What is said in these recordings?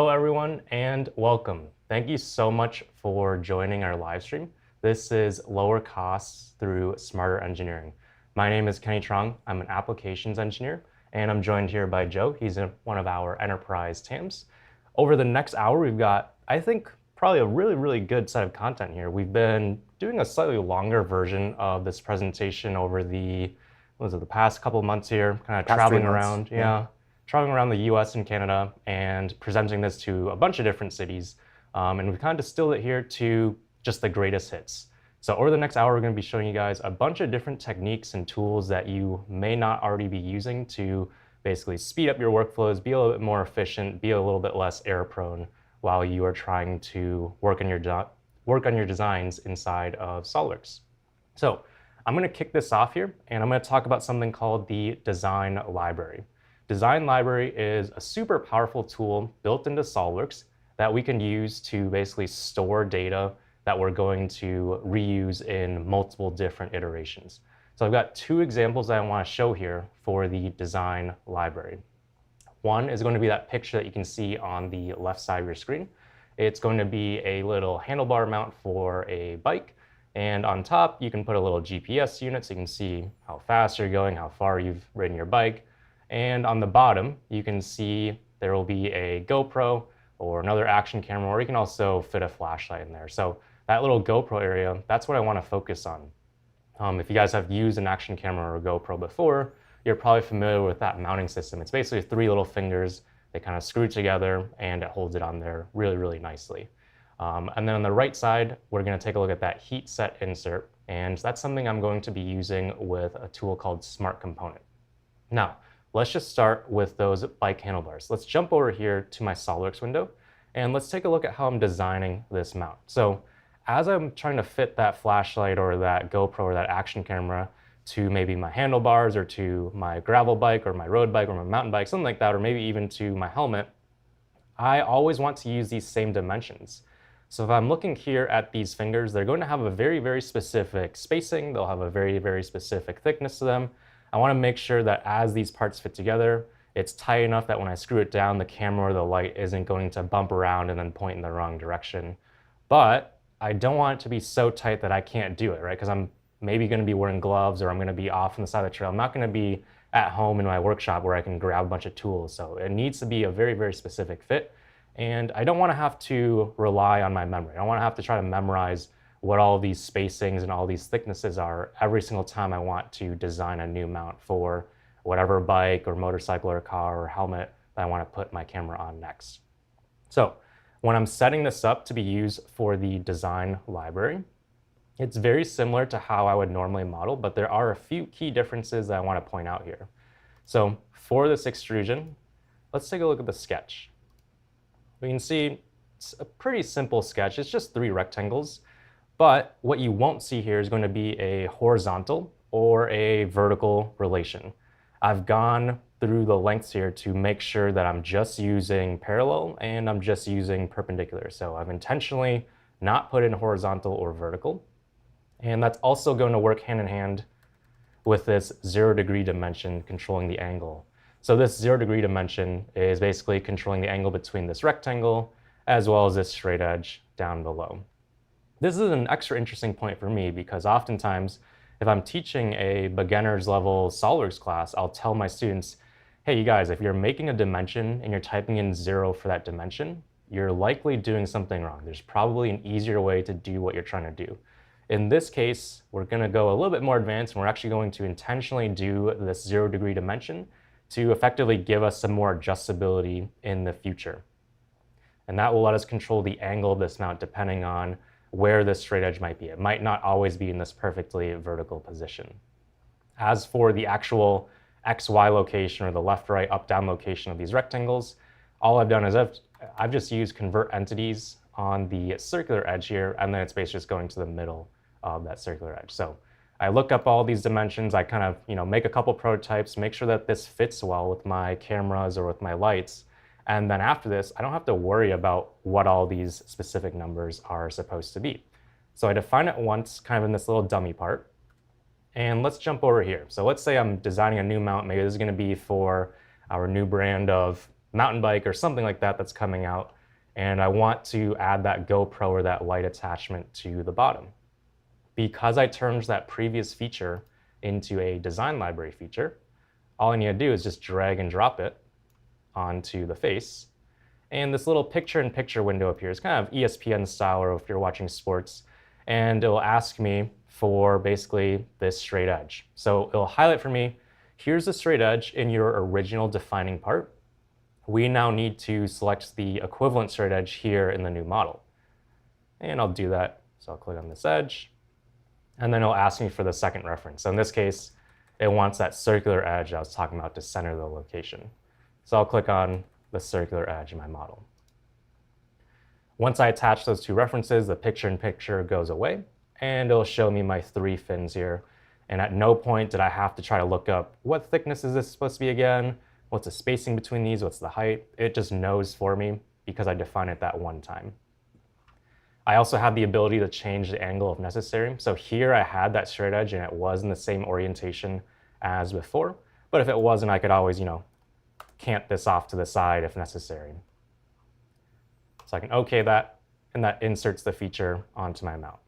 Hello everyone and welcome. Thank you so much for joining our live stream. This is Lower Costs Through Smarter Engineering. My name is Kenny Trong. I'm an applications engineer and I'm joined here by Joe. He's one of our enterprise TAMs. Over the next hour, we've got, I think, probably a really good set of content here. We've been doing a slightly longer version of this presentation over the past couple of months here, kind of traveling around. Traveling around the US and Canada and presenting this to a bunch of different cities. And we've kind of distilled it here to just the greatest hits. So over the next hour, we're going to be showing you guys a bunch of different techniques and tools that you may not already be using to basically speed up your workflows, be a little bit more efficient, be a little bit less error prone while you are trying to work on your designs inside of SOLIDWORks. So I'm going to kick this off here, and I'm going to talk about something called the Design Library. Design Library is a super powerful tool built into SOLIDWORks that we can use to basically store data that we're going to reuse in multiple different iterations. So I've got two examples that I want to show here for the Design Library. One is going to be that picture that you can see on the left side of your screen. It's going to be a little handlebar mount for a bike, and on top you can put a little GPS unit so you can see how fast you're going, how far you've ridden your bike. And on the bottom, you can see there will be a GoPro or another action camera, or you can also fit a flashlight in there. So that little GoPro area, that's what I want to focus on. If you guys have used an action camera or a GoPro before, you're probably familiar with that mounting system. It's basically three little fingers. They kind of screw together and it holds it on there really nicely. And then on the right side, we're going to take a look at that heat set insert. And that's something I'm going to be using with a tool called Smart Component. Now, let's just start with those bike handlebars. Let's jump over here to my SOLIDWORks window, and let's take a look at how I'm designing this mount. So as I'm trying to fit that flashlight or that GoPro or that action camera to maybe my handlebars or to my gravel bike or my road bike or my mountain bike, something like that, or maybe even to my helmet, I always want to use these same dimensions. So if I'm looking here at these fingers, they're going to have a very specific spacing. They'll have a very specific thickness to them. I want to make sure that as these parts fit together, it's tight enough that when I screw it down, the camera or the light isn't going to bump around and then point in the wrong direction. But I don't want it to be so tight that I can't do it, right? Because I'm maybe going to be wearing gloves or I'm going to be off on the side of the trail. I'm not going to be at home in my workshop where I can grab a bunch of tools. So it needs to be a very specific fit. And I don't want to have to rely on my memory. I don't want to have to try to memorize what all these spacings and all these thicknesses are every single time I want to design a new mount for whatever bike or motorcycle or car or helmet that I want to put my camera on next. So when I'm setting this up to be used for the Design Library, it's very similar to how I would normally model, but there are a few key differences that I want to point out here. So for this extrusion, let's take a look at the sketch. We can see it's a pretty simple sketch. It's just three rectangles. But what you won't see here is going to be a horizontal or a vertical relation. I've gone through the lengths here to make sure that I'm just using parallel and I'm just using perpendicular. So I've intentionally not put in horizontal or vertical. And that's also going to work hand in hand with this 0-degree dimension controlling the angle. So this 0-degree dimension is basically controlling the angle between this rectangle as well as this straight edge down below. This is an extra interesting point for me because oftentimes if I'm teaching a beginner's level SOLIDWORks class, I'll tell my students, hey, you guys, if you're making a dimension and you're typing in 0 for that dimension, you're likely doing something wrong. There's probably an easier way to do what you're trying to do. In this case, we're going to go a little bit more advanced and we're actually going to intentionally do this 0-degree dimension to effectively give us some more adjustability in the future. And that will let us control the angle of this mount depending on where this straight edge might be. It might not always be in this perfectly vertical position. As for the actual XY location or the left, right, up, down location of these rectangles, all I've done is I've just used convert entities on the circular edge here, and then it's basically just going to the middle of that circular edge. So I look up all these dimensions, I kind of make a couple prototypes, make sure that this fits well with my cameras or with my lights. And then after this, I don't have to worry about what all these specific numbers are supposed to be. So I define it once, kind of in this little dummy part. And let's jump over here. So let's say I'm designing a new mount. Maybe this is going to be for our new brand of mountain bike or something like that that's coming out, and I want to add that GoPro or that light attachment to the bottom. Because I turned that previous feature into a design library feature, all I need to do is just drag and drop it onto the face. And this little picture-in-picture window appears, kind of ESPN style, or if you're watching sports, and it'll ask me for basically this straight edge. So it'll highlight for me, here's the straight edge in your original defining part. We now need to select the equivalent straight edge here in the new model. And I'll do that. So I'll click on this edge, and then it'll ask me for the second reference. So in this case, it wants that circular edge I was talking about to center the location. So I'll click on the circular edge in my model. Once I attach those two references, the picture-in-picture goes away, and it'll show me my 3 fins here. And at no point did I have to try to look up what thickness is this supposed to be again, what's the spacing between these, what's the height. It just knows for me because I defined it that one time. I also have the ability to change the angle if necessary. So here I had that straight edge and it was in the same orientation as before. But if it wasn't, I could always, cant this off to the side if necessary. So I can OK that, and that inserts the feature onto my mount.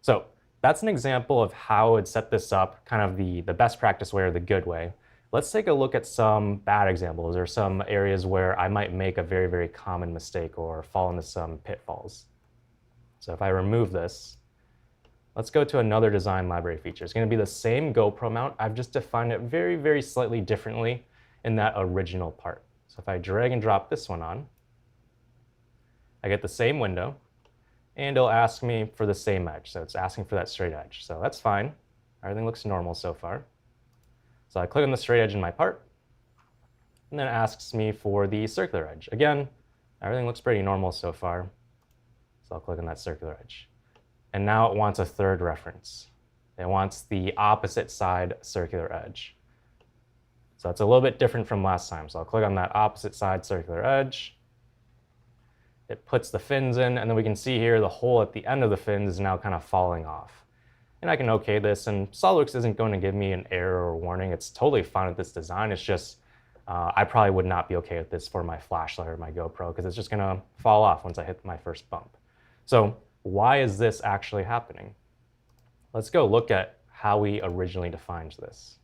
So that's an example of how I would set this up, kind of the best practice way or the good way. Let's take a look at some bad examples or some areas where I might make a very, very common mistake or fall into some pitfalls. So if I remove this, let's go to another design library feature. It's going to be the same GoPro mount. I've just defined it very, very slightly differently in that original part. So if I drag and drop this one on, I get the same window, and it'll ask me for the same edge. So it's asking for that straight edge. So that's fine. Everything looks normal so far. So I click on the straight edge in my part, and then it asks me for the circular edge. Again, everything looks pretty normal so far. So I'll click on that circular edge. And now it wants a third reference. It wants the opposite side circular edge. So it's a little bit different from last time. So I'll click on that opposite side circular edge. It puts the fins in, and then we can see here the hole at the end of the fins is now kind of falling off. And I can OK this, and SOLIDWORKS isn't going to give me an error or warning. It's totally fine with this design. It's just I probably would not be OK with this for my flashlight or my GoPro, because it's just going to fall off once I hit my first bump. So why is this actually happening? Let's go look at how we originally defined this.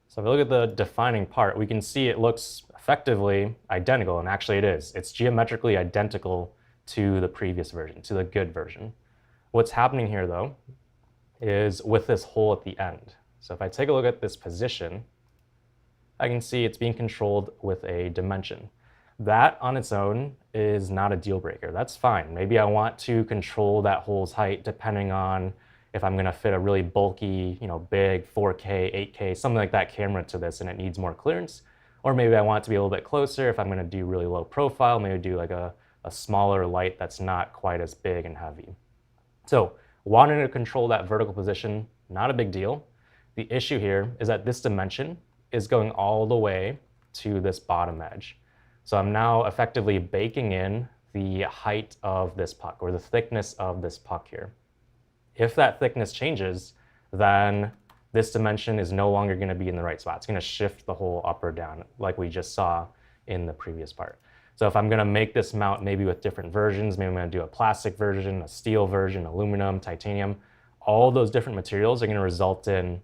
So if we look at the defining part, we can see it looks effectively identical, and actually it is. It's geometrically identical to the previous version, to the good version. What's happening here, though, is with this hole at the end. So if I take a look at this position, I can see it's being controlled with a dimension. That on its own is not a deal breaker. That's fine. Maybe I want to control that hole's height depending on if I'm going to fit a really bulky, big 4K, 8K, something like that camera to this and it needs more clearance. Or maybe I want it to be a little bit closer if I'm going to do really low profile, maybe do like a smaller light that's not quite as big and heavy. So wanting to control that vertical position, not a big deal. The issue here is that this dimension is going all the way to this bottom edge. So I'm now effectively baking in the height of this puck or the thickness of this puck here. If that thickness changes, then this dimension is no longer going to be in the right spot. It's going to shift the hole up or down like we just saw in the previous part. So if I'm going to make this mount maybe with different versions, maybe I'm going to do a plastic version, a steel version, aluminum, titanium, all those different materials are going to result in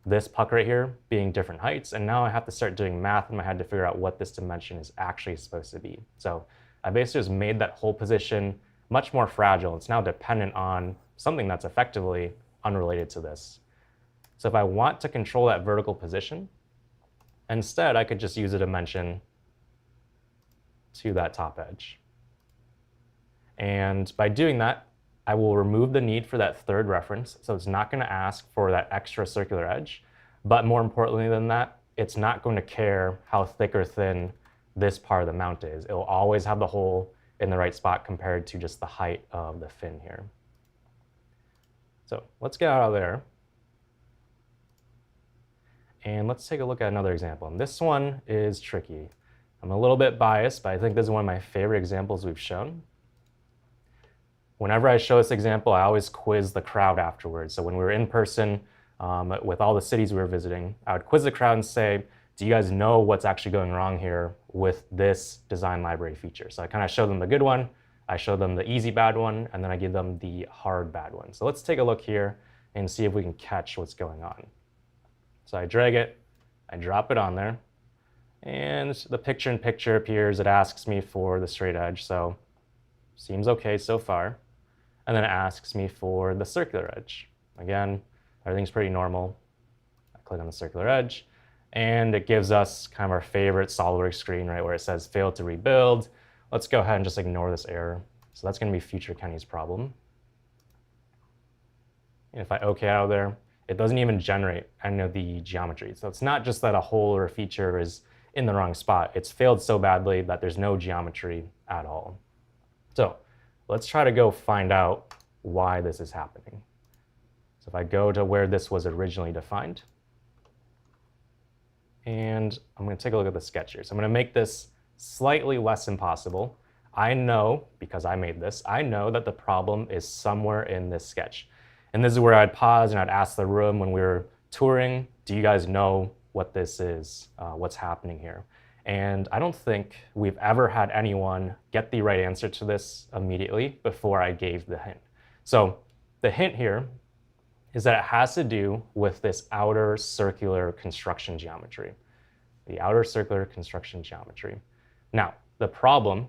this puck right here being different heights. And now I have to start doing math in my head to figure out what this dimension is actually supposed to be. So I basically just made that whole position much more fragile. It's now dependent on something that's effectively unrelated to this. So if I want to control that vertical position, instead I could just use a dimension to that top edge. And by doing that, I will remove the need for that third reference. So it's not going to ask for that extra circular edge. But more importantly than that, it's not going to care how thick or thin this part of the mount is. It will always have the hole in the right spot compared to just the height of the fin here. So let's get out of there. And let's take a look at another example. And this one is tricky. I'm a little bit biased, but I think this is one of my favorite examples we've shown. Whenever I show this example, I always quiz the crowd afterwards. So when we were in person with all the cities we were visiting, I would quiz the crowd and say, do you guys know what's actually going wrong here with this design library feature? So I kind of show them the good one, I show them the easy bad one, and then I give them the hard bad one. So let's take a look here and see if we can catch what's going on. So I drag it, I drop it on there, and the picture-in-picture appears. It asks me for the straight edge, so seems okay so far. And then it asks me for the circular edge. Again, everything's pretty normal. I click on the circular edge, and it gives us kind of our favorite SOLIDWORKS screen, right, where it says failed to rebuild. Let's go ahead and just ignore this error. So that's going to be Future Kenny's problem. And if I OK out of there, it doesn't even generate any of the geometry. So it's not just that a hole or a feature is in the wrong spot. It's failed so badly that there's no geometry at all. So let's try to go find out why this is happening. So if I go to where this was originally defined, and I'm going to take a look at the sketch here. So I'm going to make this slightly less impossible. I know, because I made this, I know that the problem is somewhere in this sketch. And this is where I'd pause and I'd ask the room when we were touring, do you guys know what this is, what's happening here? And I don't think we've ever had anyone get the right answer to this immediately before I gave the hint. So the hint here is that it has to do with this outer circular construction geometry. The outer circular construction geometry. Now, the problem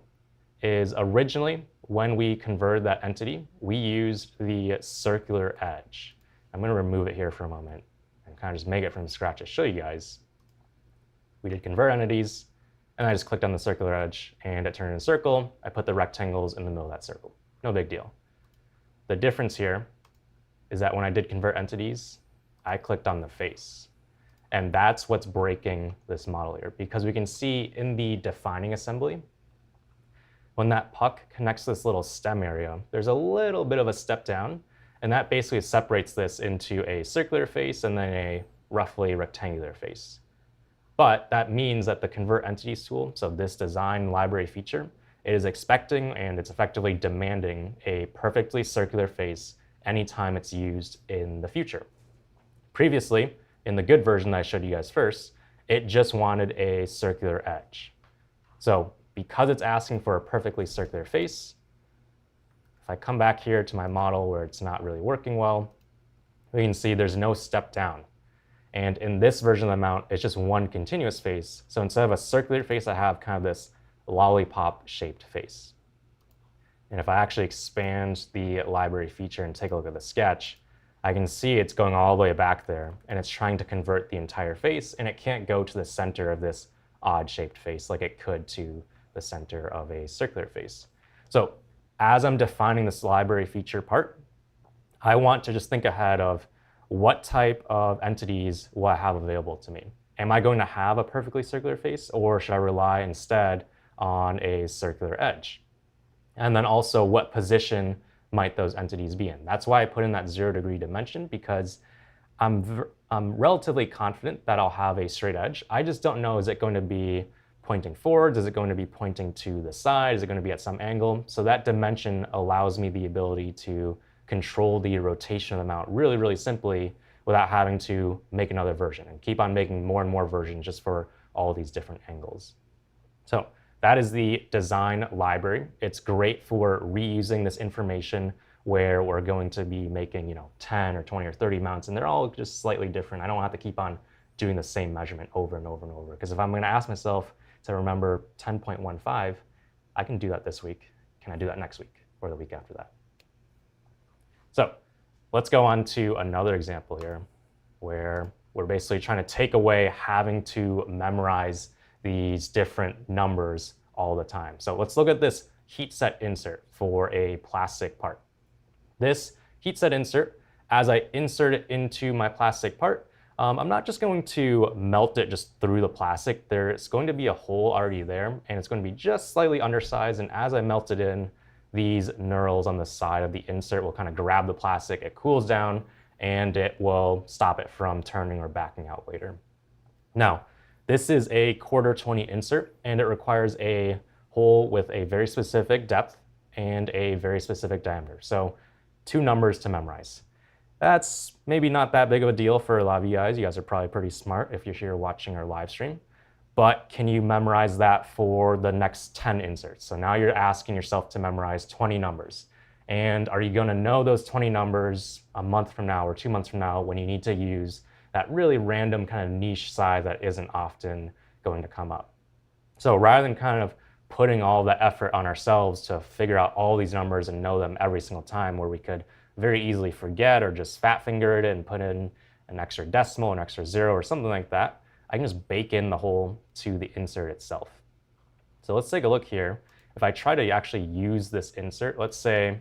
is originally when we converted that entity, we used the circular edge. I'm going to remove it here for a moment and kind of just make it from scratch to show you guys. We did convert entities, and I just clicked on the circular edge, and it turned into a circle. I put the rectangles in the middle of that circle. No big deal. The difference here is that when I did convert entities, I clicked on the face. And that's what's breaking this model here, because we can see in the defining assembly, when that puck connects to this little stem area, there's a little bit of a step down, and that basically separates this into a circular face and then a roughly rectangular face. But that means that the convert entities tool, so this design library feature, it is expecting and it's effectively demanding a perfectly circular face anytime it's used in the future. Previously, in the good version that I showed you guys first, it just wanted a circular edge. So because it's asking for a perfectly circular face, if I come back here to my model where it's not really working well, we can see there's no step down. And in this version of the mount, it's just one continuous face. So instead of a circular face, I have kind of this lollipop-shaped face. And if I actually expand the library feature and take a look at the sketch, I can see it's going all the way back there, and it's trying to convert the entire face, and it can't go to the center of this odd-shaped face like it could to the center of a circular face. So as I'm defining this library feature part, I want to just think ahead of what type of entities will I have available to me. Am I going to have a perfectly circular face, or should I rely instead on a circular edge? And then also, what position might those entities be in? That's why I put in that 0-degree dimension, because I'm relatively confident that I'll have a straight edge. I just don't know, is it going to be pointing forwards? Is it going to be pointing to the side? Is it going to be at some angle? So that dimension allows me the ability to control the rotation of the mount really, really simply without having to make another version and keep on making more and more versions just for all these different angles. So that is the design library. It's great for reusing this information where we're going to be making 10 or 20 or 30 mounts, and they're all just slightly different. I don't have to keep on doing the same measurement over and over and over, because if I'm going to ask myself to remember 10.15, I can do that this week. Can I do that next week or the week after that? So let's go on to another example here where we're basically trying to take away having to memorize these different numbers all the time. So let's look at this heat set insert for a plastic part. This heat set insert, as I insert it into my plastic part, I'm not just going to melt it just through the plastic. There's going to be a hole already there, and it's going to be just slightly undersized. And as I melt it in, these knurls on the side of the insert will kind of grab the plastic. It cools down, and it will stop it from turning or backing out later. Now, this is a 1/4-20 insert, and it requires a hole with a very specific depth and a very specific diameter. So 2 numbers to memorize. That's maybe not that big of a deal for a lot of you guys. You guys are probably pretty smart if you're here watching our live stream. But can you memorize that for the next 10 inserts? So now you're asking yourself to memorize 20 numbers. And are you going to know those 20 numbers a month from now or 2 months from now when you need to use that really random kind of niche size that isn't often going to come up? So rather than kind of putting all the effort on ourselves to figure out all these numbers and know them every single time, where we could very easily forget or just fat finger it and put in an extra decimal, an extra zero or something like that, I can just bake in the whole to the insert itself. So let's take a look here. If I try to actually use this insert, let's say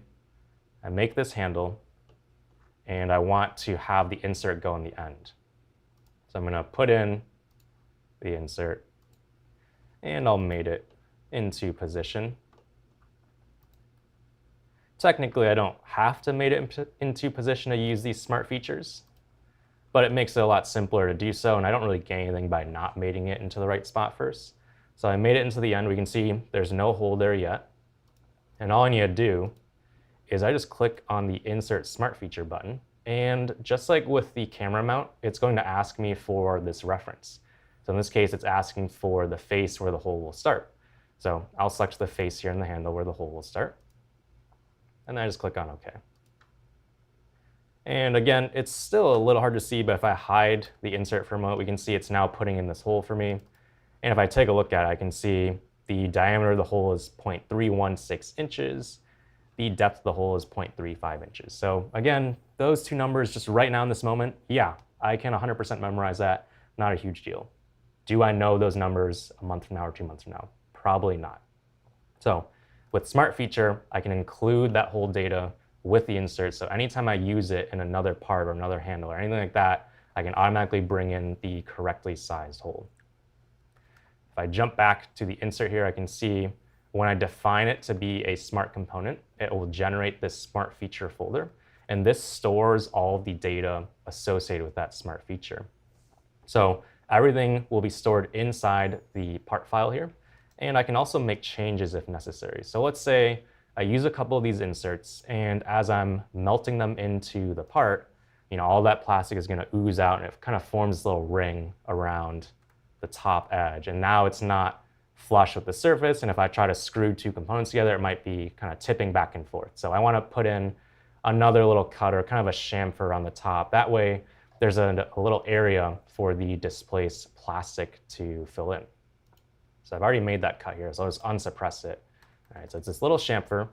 I make this handle and I want to have the insert go on the end. So I'm going to put in the insert and I'll mate it into position. Technically, I don't have to mate it into position to use these smart features, but it makes it a lot simpler to do so, and I don't really gain anything by not mating it into the right spot first. So I made it into the end. We can see there's no hole there yet. And all I need to do is I just click on the Insert Smart Feature button, and just like with the camera mount, it's going to ask me for this reference. So in this case, it's asking for the face where the hole will start. So I'll select the face here in the handle where the hole will start. And then I just click on OK. And again, it's still a little hard to see, but if I hide the insert for a moment, we can see it's now putting in this hole for me. And if I take a look at it, I can see the diameter of the hole is 0.316 inches. The depth of the hole is 0.35 inches. So again, those two numbers just right now in this moment, yeah, I can 100% memorize that. Not a huge deal. Do I know those numbers a month from now or 2 months from now? Probably not. So with Smart Feature, I can include that whole data with the insert. So anytime I use it in another part or another handle or anything like that, I can automatically bring in the correctly sized hole. If I jump back to the insert here, I can see when I define it to be a smart component, it will generate this smart feature folder. And this stores all the data associated with that smart feature. So everything will be stored inside the part file here. And I can also make changes if necessary. So let's say I use a couple of these inserts, and as I'm melting them into the part, all that plastic is going to ooze out, and it kind of forms this little ring around the top edge. And now it's not flush with the surface, and if I try to screw two components together, it might be kind of tipping back and forth. So I want to put in another little cut or kind of a chamfer on the top. That way, there's a little area for the displaced plastic to fill in. So I've already made that cut here, so I'll just unsuppress it. All right, so it's this little chamfer,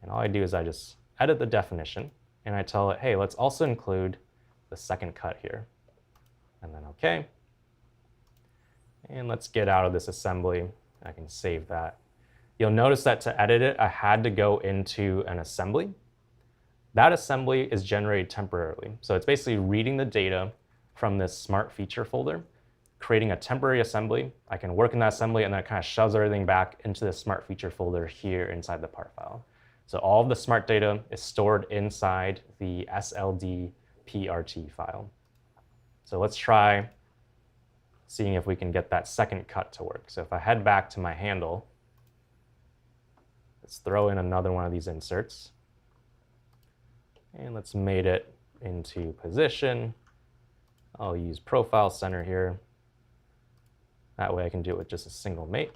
and all I do is I just edit the definition, and I tell it, hey, let's also include the second cut here. And then OK. And let's get out of this assembly. I can save that. You'll notice that to edit it, I had to go into an assembly. That assembly is generated temporarily. So it's basically reading the data from this smart feature folder, creating a temporary assembly. I can work in that assembly, and then it kind of shoves everything back into the smart feature folder here inside the part file. So all of the smart data is stored inside the SLD PRT file. So let's try seeing if we can get that second cut to work. So if I head back to my handle, let's throw in another one of these inserts. And let's mate it into position. I'll use profile center here. That way I can do it with just a single mate.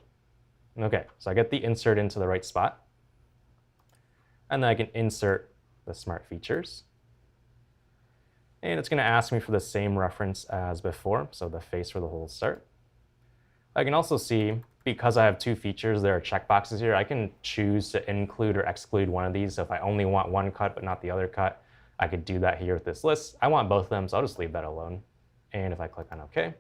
OK, so I get the insert into the right spot. And then I can insert the smart features. And it's going to ask me for the same reference as before, so the face where the holes start. I can also see, because I have two features, there are checkboxes here. I can choose to include or exclude one of these. So if I only want one cut but not the other cut, I could do that here with this list. I want both of them, so I'll just leave that alone. And if I click on OK,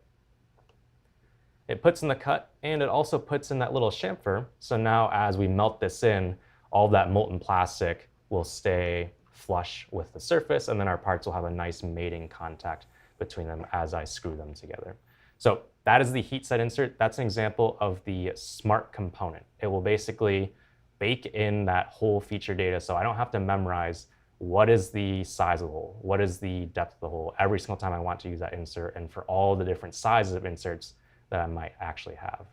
it puts in the cut, and it also puts in that little chamfer. So now as we melt this in, all that molten plastic will stay flush with the surface, and then our parts will have a nice mating contact between them as I screw them together. So that is the heat set insert. That's an example of the smart component. It will basically bake in that whole feature data, so I don't have to memorize what is the size of the hole, what is the depth of the hole every single time I want to use that insert, and for all the different sizes of inserts that I might actually have.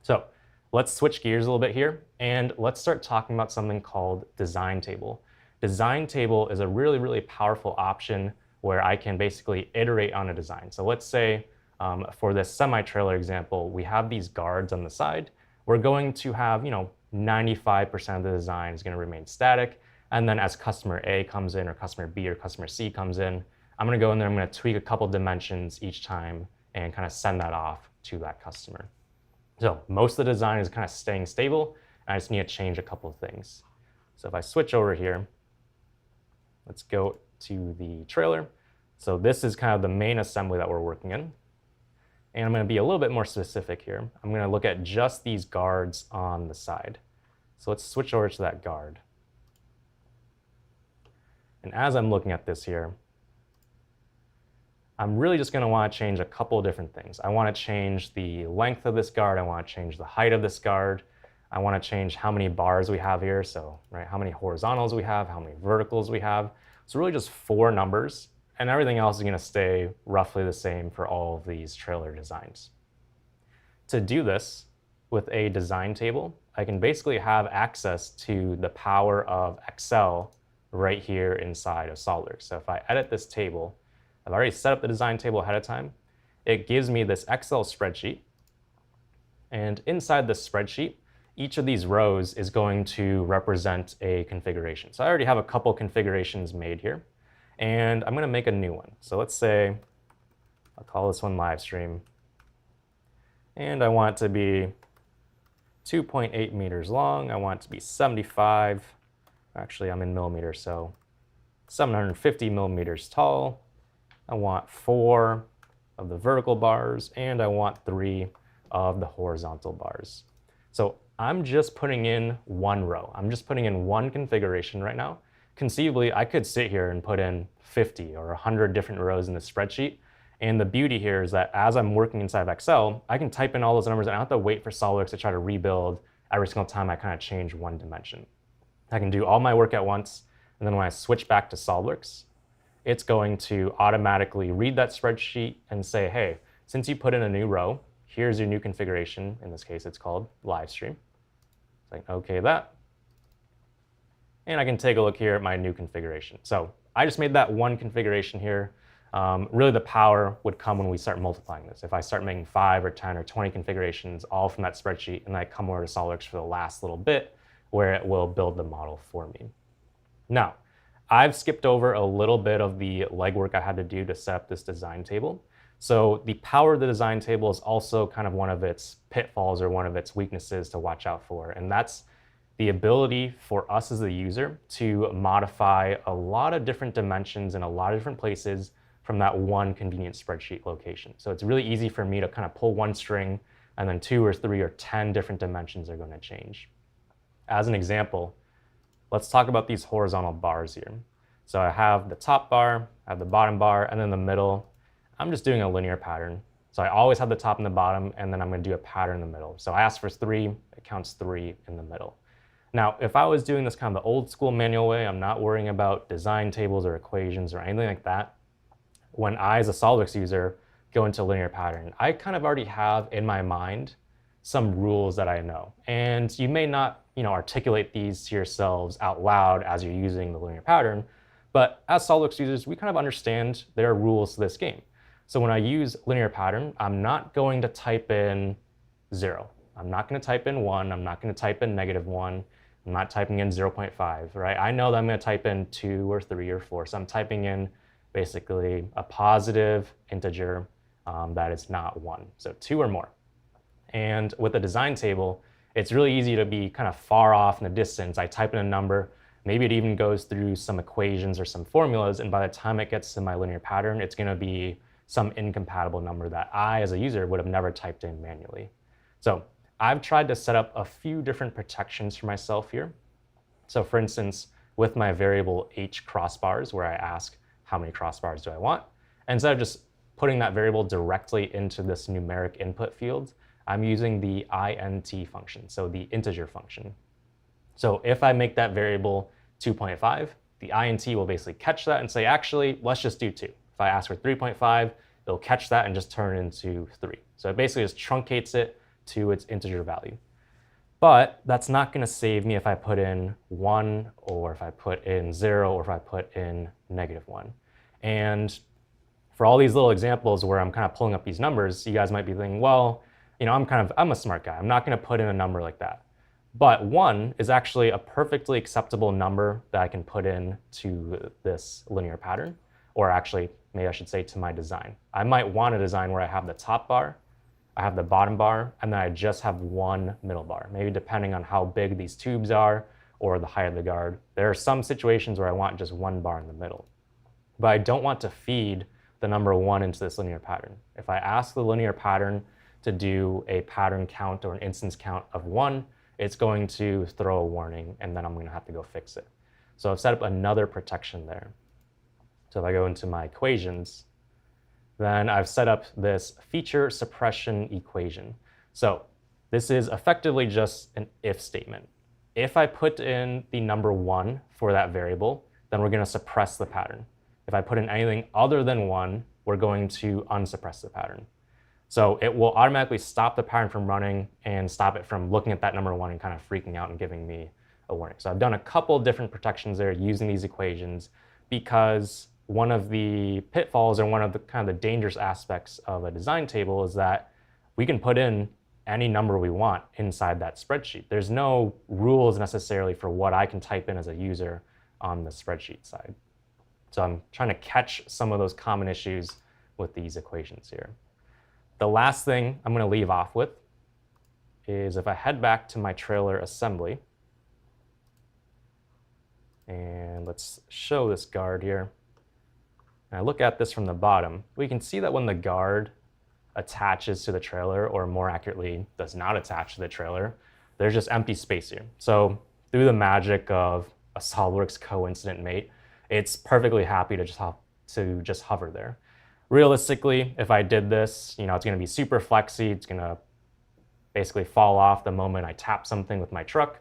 So let's switch gears a little bit here, and let's start talking about something called design table. design table is a really, really powerful option where I can basically iterate on a design. So let's say for this semi-trailer example, we have these guards on the side. We're going to have, 95% of the design is going to remain static. And then as customer A comes in, or customer B or customer C comes in, I'm going to go in there, I'm going to tweak a couple dimensions each time and kind of send that off to that customer. So most of the design is kind of staying stable, and I just need to change a couple of things. So if I switch over here, let's go to the trailer. So this is kind of the main assembly that we're working in. And I'm going to be a little bit more specific here. I'm going to look at just these guards on the side. So let's switch over to that guard. And as I'm looking at this here, I'm really just going to want to change a couple of different things. I want to change the length of this guard. I want to change the height of this guard. I want to change how many bars we have here. So, how many horizontals we have, how many verticals we have. So really just 4 numbers, and everything else is going to stay roughly the same for all of these trailer designs. To do this with a design table, I can basically have access to the power of Excel right here inside of SOLIDWORks. So if I edit this table, I've already set up the design table ahead of time. It gives me this Excel spreadsheet. And inside this spreadsheet, each of these rows is going to represent a configuration. So I already have a couple configurations made here. And I'm going to make a new one. So let's say I'll call this one live stream. And I want it to be 2.8 meters long. I want it to be 75. Actually, I'm in millimeters, so 750 millimeters tall. I want 4 of the vertical bars, and I want 3 of the horizontal bars. So I'm just putting in one row. I'm just putting in one configuration right now. Conceivably, I could sit here and put in 50 or 100 different rows in this spreadsheet. And the beauty here is that as I'm working inside of Excel, I can type in all those numbers and I don't have to wait for SOLIDWORks to try to rebuild every single time I kind of change one dimension. I can do all my work at once, and then when I switch back to SOLIDWORks, it's going to automatically read that spreadsheet and say, hey, since you put in a new row, here's your new configuration. In this case, it's called live stream. So I can OK that. And I can take a look here at my new configuration. So I just made that one configuration here. Really, the power would come when we start multiplying this. If I start making 5 or 10 or 20 configurations all from that spreadsheet, and then I come over to SOLIDWORks for the last little bit where it will build the model for me. Now, I've skipped over a little bit of the legwork I had to do to set up this design table. So the power of the design table is also kind of one of its pitfalls or one of its weaknesses to watch out for. And that's the ability for us as the user to modify a lot of different dimensions in a lot of different places from that one convenient spreadsheet location. So it's really easy for me to kind of pull one string and then 2 or 3 or 10 different dimensions are going to change. As an example, let's talk about these horizontal bars here. So I have the top bar, I have the bottom bar, and then the middle. I'm just doing a linear pattern. So I always have the top and the bottom, and then I'm going to do a pattern in the middle. So I ask for 3, it counts 3 in the middle. Now, if I was doing this kind of the old school manual way, I'm not worrying about design tables or equations or anything like that. When I, as a SOLIDWORks user, go into linear pattern, I kind of already have in my mind some rules that I know. And you may not, articulate these to yourselves out loud as you're using the linear pattern, but as SOLIDWORks users, we kind of understand there are rules to this game. So when I use linear pattern, I'm not going to type in 0. I'm not going to type in 1. I'm not going to type in -1. I'm not typing in 0.5, right? I know that I'm going to type in 2 or 3 or 4. So I'm typing in basically a positive integer that is not 1. So 2 or more. And with the design table, it's really easy to be kind of far off in the distance. I type in a number, maybe it even goes through some equations or some formulas, and by the time it gets to my linear pattern, it's going to be some incompatible number that I, as a user, would have never typed in manually. So I've tried to set up a few different protections for myself here. So for instance, with my variable h crossbars, where I ask how many crossbars do I want, instead of just putting that variable directly into this numeric input field, I'm using the int function, so the integer function. So if I make that variable 2.5, the int will basically catch that and say, actually, let's just do 2. If I ask for 3.5, it'll catch that and just turn it into 3. So it basically just truncates it to its integer value. But that's not going to save me if I put in 1 or if I put in 0 or if I put in -1. And for all these little examples where I'm kind of pulling up these numbers, you guys might be thinking, well, I'm a smart guy. I'm not going to put in a number like that. But 1 is actually a perfectly acceptable number that I can put in to this linear pattern, or actually, maybe I should say to my design. I might want a design where I have the top bar, I have the bottom bar, and then I just have one middle bar, maybe depending on how big these tubes are or the height of the guard. There are some situations where I want just one bar in the middle. But I don't want to feed the number 1 into this linear pattern. If I ask the linear pattern to do a pattern count or an instance count of 1, it's going to throw a warning, and then I'm going to have to go fix it. So I've set up another protection there. So if I go into my equations, then I've set up this feature suppression equation. So this is effectively just an if statement. If I put in the number 1 for that variable, then we're going to suppress the pattern. If I put in anything other than 1, we're going to unsuppress the pattern. So it will automatically stop the pattern from running and stop it from looking at that number 1 and kind of freaking out and giving me a warning. So I've done a couple different protections there using these equations, because one of the pitfalls or one of the kind of the dangerous aspects of a design table is that we can put in any number we want inside that spreadsheet. There's no rules necessarily for what I can type in as a user on the spreadsheet side. So I'm trying to catch some of those common issues with these equations here. The last thing I'm going to leave off with is if I head back to my trailer assembly, and let's show this guard here, and I look at this from the bottom, we can see that when the guard attaches to the trailer, or more accurately, does not attach to the trailer, there's just empty space here. So through the magic of a SOLIDWORks coincident mate, it's perfectly happy to just hover there. Realistically, if I did this, it's going to be super flexy. It's going to basically fall off the moment I tap something with my truck.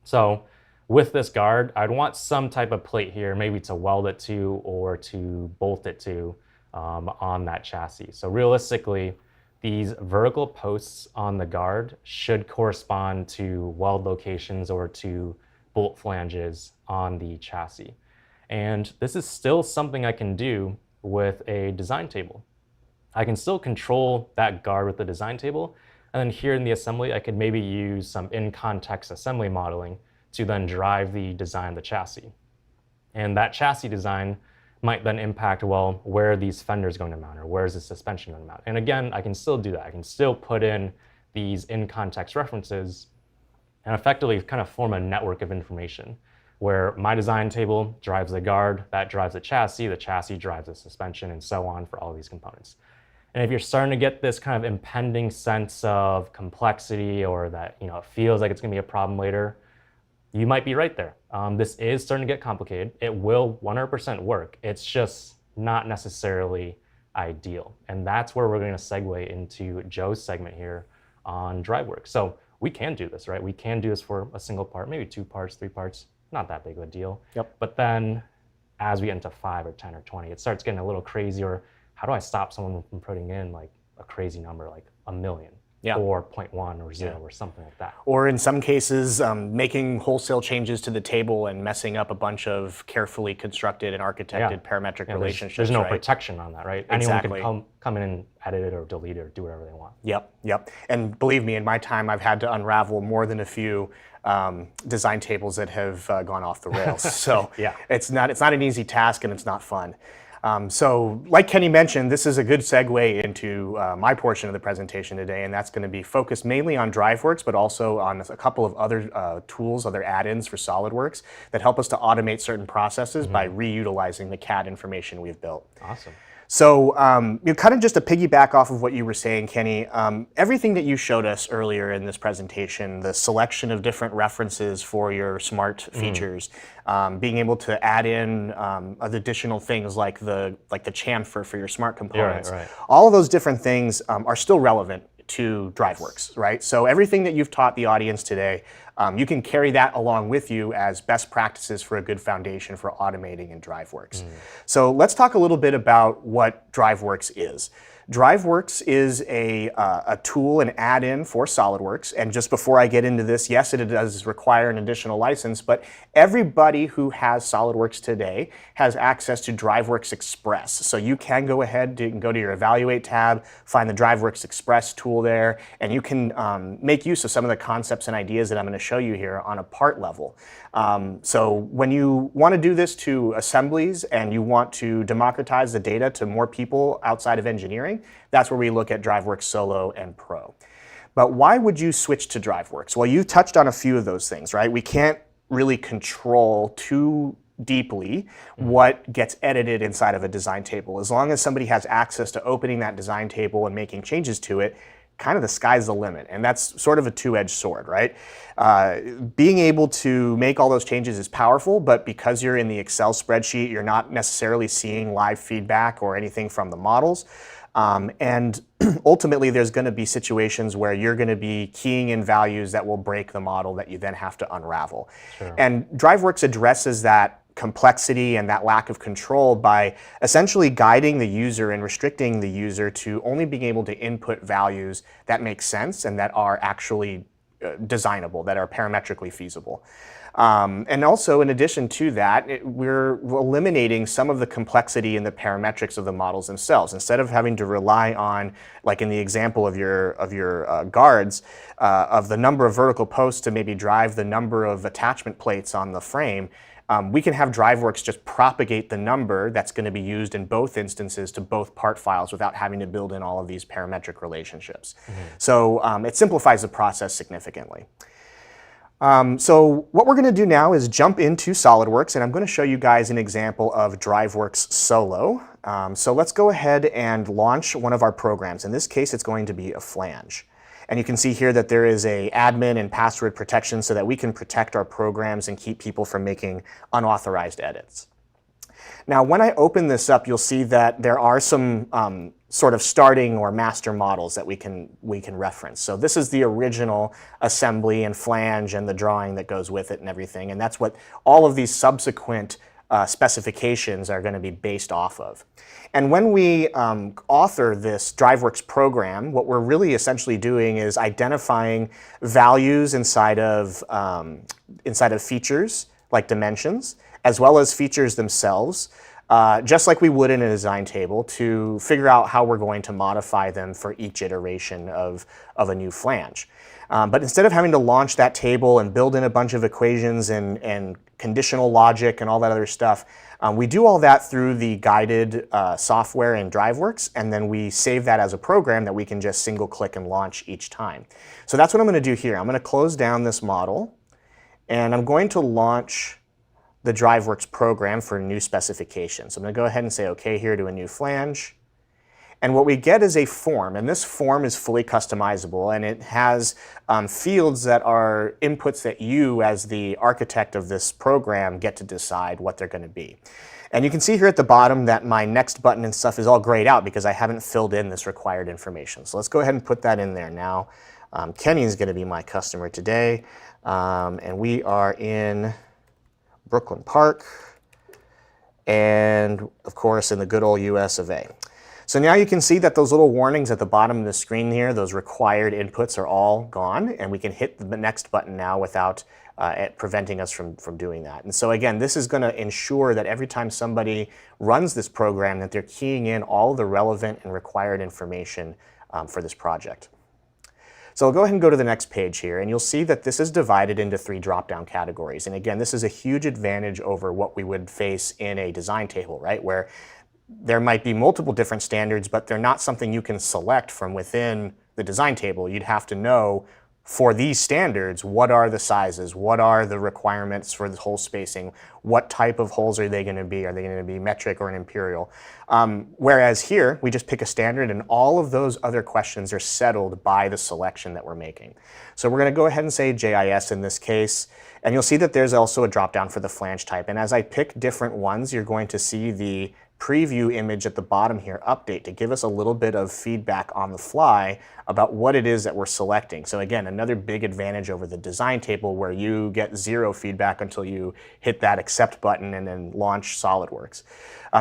So with this guard, I'd want some type of plate here, maybe to weld it to or to bolt it to on that chassis. So realistically, these vertical posts on the guard should correspond to weld locations or to bolt flanges on the chassis. And this is still something I can do with a design table. I can still control that guard with the design table, and then here in the assembly, I could maybe use some in-context assembly modeling to then drive the design of the chassis. And that chassis design might then impact, well, where are these fenders going to mount, or where is the suspension going to mount? And again, I can still do that. I can still put in these in-context references and effectively kind of form a network of information, where my design table drives the guard, that drives the chassis drives the suspension, and so on for all these components. And if you're starting to get this kind of impending sense of complexity, or that it feels like it's going to be a problem later, you might be right there. This is starting to get complicated. It will 100% work. It's just not necessarily ideal. And that's where we're going to segue into Joe's segment here on DriveWorks. So we can do this, right? We can do this for a single part, maybe 2 parts, 3 parts. Not that big of a deal. Yep. But then as we get into 5 or 10 or 20, it starts getting a little crazy. Or how do I stop someone from putting in like a crazy number, like 1 million? Yeah. Or 0.1 or 0 or something like that. Or in some cases, making wholesale changes to the table and messing up a bunch of carefully constructed and architected parametric relationships. There's no protection on that, right? Exactly. Anyone can come in and edit it or delete it or do whatever they want. Yep. And believe me, in my time, I've had to unravel more than a few design tables that have gone off the rails. So it's not an easy task, and it's not fun. So like Kenny mentioned, this is a good segue into my portion of the presentation today, and that's going to be focused mainly on DriveWorks, but also on a couple of other tools, other add-ins for SolidWorks that help us to automate certain processes by reutilizing the CAD information we've built. Awesome. So kind of just to piggyback off of what you were saying, Kenny, everything that you showed us earlier in this presentation, the selection of different references for your smart features, being able to add in additional things like the chamfer for your smart components, all of those different things are still relevant to DriveWorks, right? So everything that you've taught the audience today, you can carry that along with you as best practices for a good foundation for automating in DriveWorks. So let's talk a little bit about what DriveWorks is. DriveWorks is a tool, an add-in for SolidWorks. And just before I get into this, yes, it does require an additional license, but everybody who has SolidWorks today has access to DriveWorks Express. So you can go ahead and go to your Evaluate tab, find the DriveWorks Express tool there, and you can make use of some of the concepts and ideas that I'm going to show you here on a part level. So when you want to do this to assemblies and you want to democratize the data to more people outside of engineering, that's where we look at DriveWorks Solo and Pro. But why would you switch to DriveWorks? Well, you touched on a few of those things, right? We can't really control too deeply what gets edited inside of a design table. As long as somebody has access to opening that design table and making changes to it, kind of the sky's the limit. And that's sort of a two-edged sword, right? Being able to make all those changes is powerful, but because you're in the Excel spreadsheet, you're not necessarily seeing live feedback or anything from the models. And ultimately, there's going to be situations where you're going to be keying in values that will break the model that you then have to unravel. Sure. And DriveWorks addresses that complexity and that lack of control by essentially guiding the user and restricting the user to only being able to input values that make sense and that are actually designable, that are parametrically feasible. And also, in addition to that, we're eliminating some of the complexity in the parametrics of the models themselves. Instead of having to rely on, like in the example of your guards, of the number of vertical posts to maybe drive the number of attachment plates on the frame, we can have DriveWorks just propagate the number that's going to be used in both instances to both part files without having to build in all of these parametric relationships. So it simplifies the process significantly. So what we're going to do now is jump into SolidWorks, and I'm going to show you guys an example of DriveWorks Solo. So let's go ahead and launch one of our programs. In this case, it's going to be a flange. And you can see here that there is a admin and password protection so that we can protect our programs and keep people from making unauthorized edits. Now, when I open this up, you'll see that there are some sort of starting or master models that we can reference. So this is the original assembly and flange and the drawing that goes with it and everything. And that's what all of these subsequent specifications are going to be based off of. And when we author this DriveWorks program, what we're really essentially doing is identifying values inside of features like dimensions, as well as features themselves, just like we would in a design table, to figure out how we're going to modify them for each iteration of a new flange. But instead of having to launch that table and build in a bunch of equations and conditional logic and all that other stuff, we do all that through the guided software in DriveWorks, and then we save that as a program that we can just single click and launch each time. So that's what I'm going to do here. I'm going to close down this model, and I'm going to launch the DriveWorks program for new specifications. So I'm going to go ahead and say OK here to a new flange. And what we get is a form, and this form is fully customizable, and it has fields that are inputs that you, as the architect of this program, get to decide what they're going to be. And you can see here at the bottom that my next button and stuff is all grayed out because I haven't filled in this required information. So let's go ahead and put that in there now. Kenny is going to be my customer today, and we are in Brooklyn Park, and of course in the good old US of A. So now you can see that those little warnings at the bottom of the screen here, those required inputs are all gone, and we can hit the next button now without preventing us from doing that. And so again, this is going to ensure that every time somebody runs this program that they're keying in all the relevant and required information for this project. So I'll go ahead and go to the next page here, and you'll see that this is divided into 3 drop-down categories. And again, this is a huge advantage over what we would face in a design table, right? Where there might be multiple different standards, but they're not something you can select from within the design table. You'd have to know, for these standards, what are the sizes? What are the requirements for the hole spacing? What type of holes are they going to be? Are they going to be metric or an imperial? Whereas here, we just pick a standard, and all of those other questions are settled by the selection that we're making. So we're going to go ahead and say JIS in this case, and you'll see that there's also a drop-down for the flange type. And as I pick different ones, you're going to see the preview image at the bottom here, update, to give us a little bit of feedback on the fly about what it is that we're selecting. So again, another big advantage over the design table where you get zero feedback until you hit that accept button and then launch SolidWorks.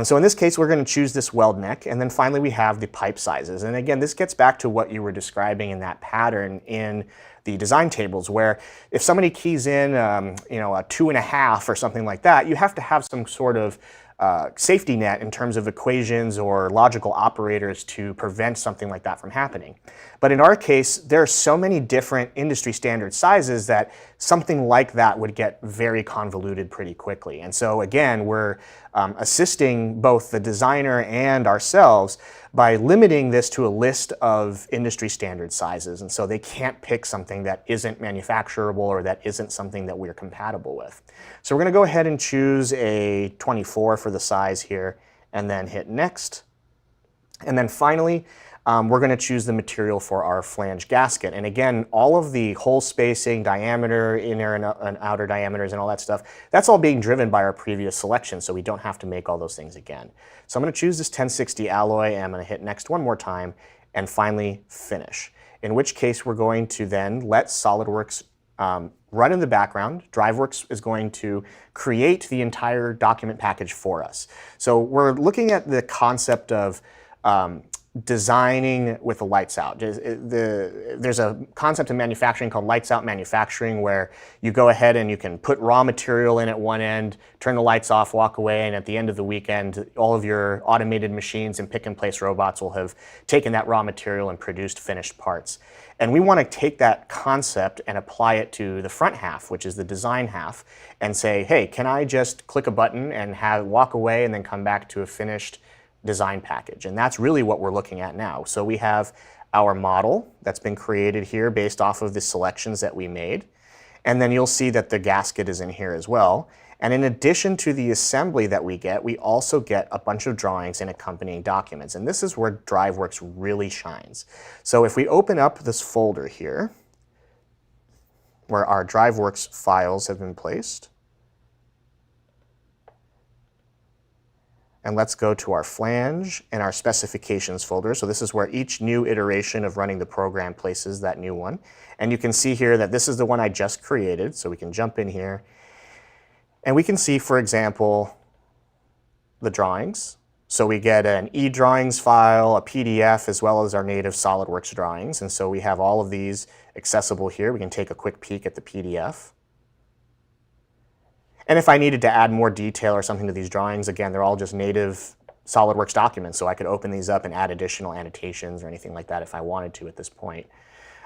So in this case, we're going to choose this weld neck, and then finally we have the pipe sizes. And again, this gets back to what you were describing in that pattern in the design tables, where if somebody keys in a 2.5 or something like that, you have to have some sort of safety net in terms of equations or logical operators to prevent something like that from happening. But in our case, there are so many different industry standard sizes that something like that would get very convoluted pretty quickly. And so again, we're assisting both the designer and ourselves by limiting this to a list of industry standard sizes. And so they can't pick something that isn't manufacturable or that isn't something that we're compatible with. So we're going to go ahead and choose a 24 for the size here and then hit next. And then finally, we're going to choose the material for our flange gasket. And again, all of the hole spacing, diameter, inner and outer diameters and all that stuff, that's all being driven by our previous selection, so we don't have to make all those things again. So I'm going to choose this 1060 alloy, and I'm going to hit next one more time, and finally finish. In which case, we're going to then let SolidWorks run in the background. DriveWorks is going to create the entire document package for us. So we're looking at the concept of designing with the lights out. There's a concept in manufacturing called lights out manufacturing, where you go ahead and you can put raw material in at one end, turn the lights off, walk away, and at the end of the weekend, all of your automated machines and pick and place robots will have taken that raw material and produced finished parts. And we want to take that concept and apply it to the front half, which is the design half, and say, hey, can I just click a button and walk away and then come back to a finished design package? And that's really what we're looking at now. So we have our model that's been created here based off of the selections that we made. And then you'll see that the gasket is in here as well. And in addition to the assembly that we also get a bunch of drawings and accompanying documents. And this is where DriveWorks really shines. So if we open up this folder here, where our DriveWorks files have been placed, and let's go to our flange and our specifications folder. So this is where each new iteration of running the program places that new one. And you can see here that this is the one I just created. So we can jump in here and we can see, for example, the drawings. So we get an e-drawings file, a PDF, as well as our native SolidWorks drawings. And so we have all of these accessible here. We can take a quick peek at the PDF. And if I needed to add more detail or something to these drawings, again, they're all just native SolidWorks documents, so I could open these up and add additional annotations or anything like that if I wanted to at this point.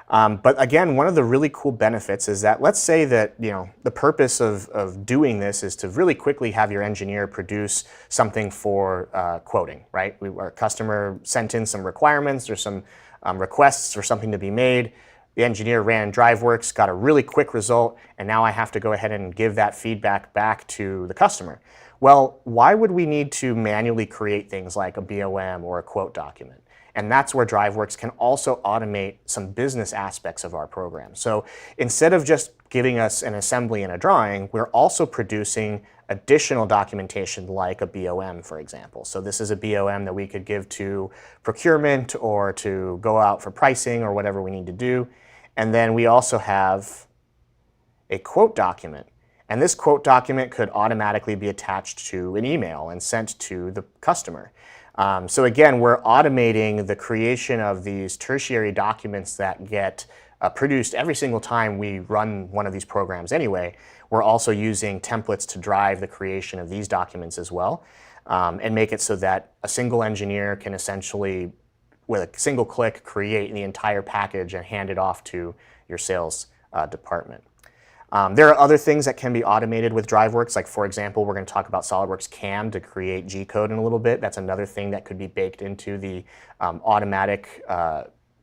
But again, one of the really cool benefits is that, let's say that the purpose of doing this is to really quickly have your engineer produce something for quoting, right? Our customer sent in some requirements or some requests for something to be made. The engineer ran DriveWorks, got a really quick result, and now I have to go ahead and give that feedback back to the customer. Well, why would we need to manually create things like a BOM or a quote document? And that's where DriveWorks can also automate some business aspects of our program. So instead of just giving us an assembly and a drawing, we're also producing additional documentation like a BOM, for example. So this is a BOM that we could give to procurement or to go out for pricing or whatever we need to do. And then we also have a quote document. And this quote document could automatically be attached to an email and sent to the customer. So again, we're automating the creation of these tertiary documents that get produced every single time we run one of these programs anyway. We're also using templates to drive the creation of these documents as well, and make it so that a single engineer can essentially, with a single click, create the entire package and hand it off to your sales department. There are other things that can be automated with DriveWorks, like for example, we're going to talk about SolidWorks CAM to create G-code in a little bit. That's another thing that could be baked into the automatic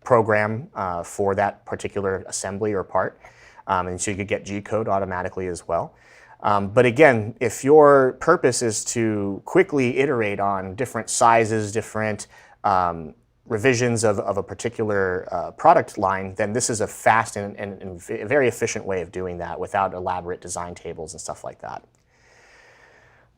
program for that particular assembly or part. And so you could get G-code automatically as well. But again, if your purpose is to quickly iterate on different sizes, different revisions of a particular product line, then this is a fast and very efficient way of doing that without elaborate design tables and stuff like that.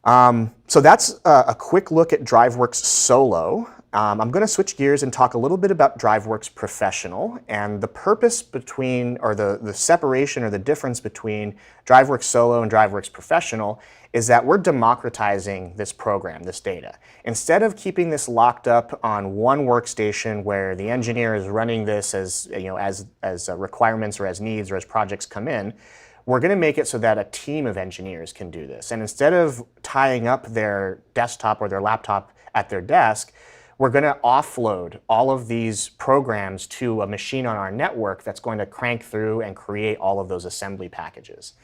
So that's a quick look at DriveWorks Solo. I'm going to switch gears and talk a little bit about DriveWorks Professional and the purpose between, or the separation or the difference between DriveWorks Solo and DriveWorks Professional is that we're democratizing this program, this data. Instead of keeping this locked up on one workstation where the engineer is running this as, as requirements or as needs or as projects come in, we're going to make it so that a team of engineers can do this. And instead of tying up their desktop or their laptop at their desk, we're going to offload all of these programs to a machine on our network that's going to crank through and create all of those assembly packages.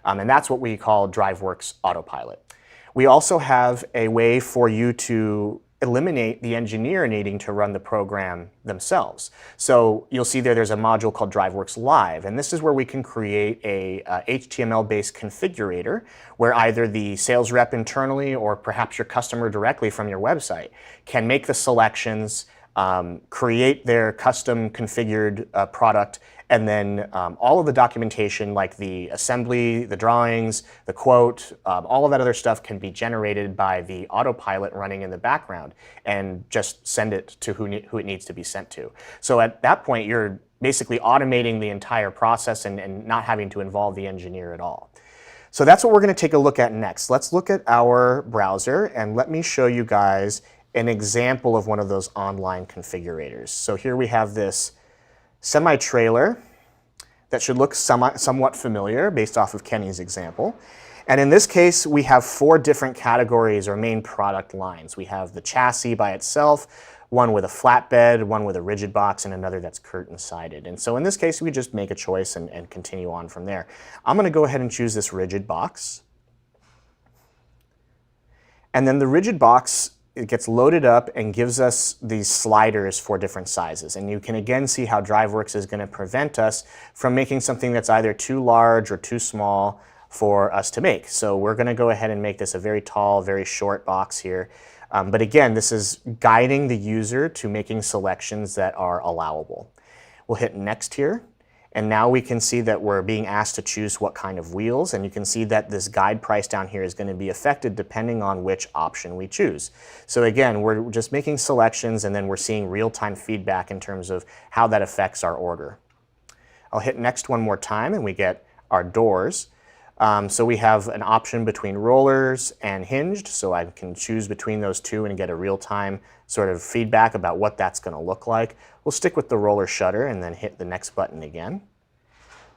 And that's what we call DriveWorks Autopilot. We also have a way for you to eliminate the engineer needing to run the program themselves. So you'll see there's a module called DriveWorks Live, and this is where we can create a HTML-based configurator where either the sales rep internally or perhaps your customer directly from your website can make the selections, create their custom configured product, and then all of the documentation like the assembly, the drawings, the quote, all of that other stuff can be generated by the autopilot running in the background and just send it to who it needs to be sent to. So at that point, you're basically automating the entire process and not having to involve the engineer at all. So that's what we're going to take a look at next. Let's look at our browser and let me show you guys an example of one of those online configurators. So here we have this semi-trailer that should look somewhat familiar based off of Kenny's example. And in this case, we have 4 different categories or main product lines. We have the chassis by itself, one with a flatbed, one with a rigid box, and another that's curtain-sided. And so in this case, we just make a choice and continue on from there. I'm going to go ahead and choose this rigid box. And then the rigid box, it gets loaded up and gives us these sliders for different sizes. And you can again see how DriveWorks is going to prevent us from making something that's either too large or too small for us to make. So we're going to go ahead and make this a very tall, very short box here. But again, this is guiding the user to making selections that are allowable. We'll hit next here. And now we can see that we're being asked to choose what kind of wheels, and you can see that this guide price down here is going to be affected depending on which option we choose. So again, we're just making selections and then we're seeing real-time feedback in terms of how that affects our order. I'll hit next one more time and we get our doors. So we have an option between rollers and hinged, so I can choose between those two and get a real-time sort of feedback about what that's going to look like. We'll stick with the roller shutter and then hit the next button again.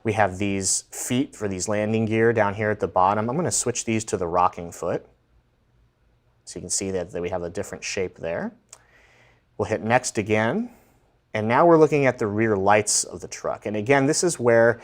We have these feet for these landing gear down here at the bottom. I'm going to switch these to the rocking foot. So you can see that we have a different shape there. We'll hit next again. And now we're looking at the rear lights of the truck. And again, this is where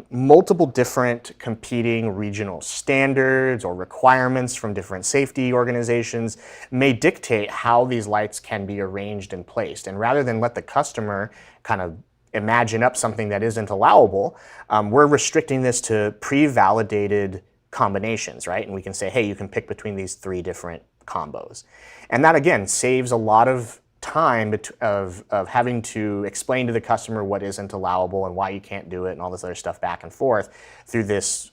multiple different competing regional standards or requirements from different safety organizations may dictate how these lights can be arranged and placed. And rather than let the customer kind of imagine up something that isn't allowable, we're restricting this to pre-validated combinations, right? And we can say, hey, you can pick between these 3 different combos. And that, again, saves a lot of time of having to explain to the customer what isn't allowable and why you can't do it and all this other stuff back and forth through this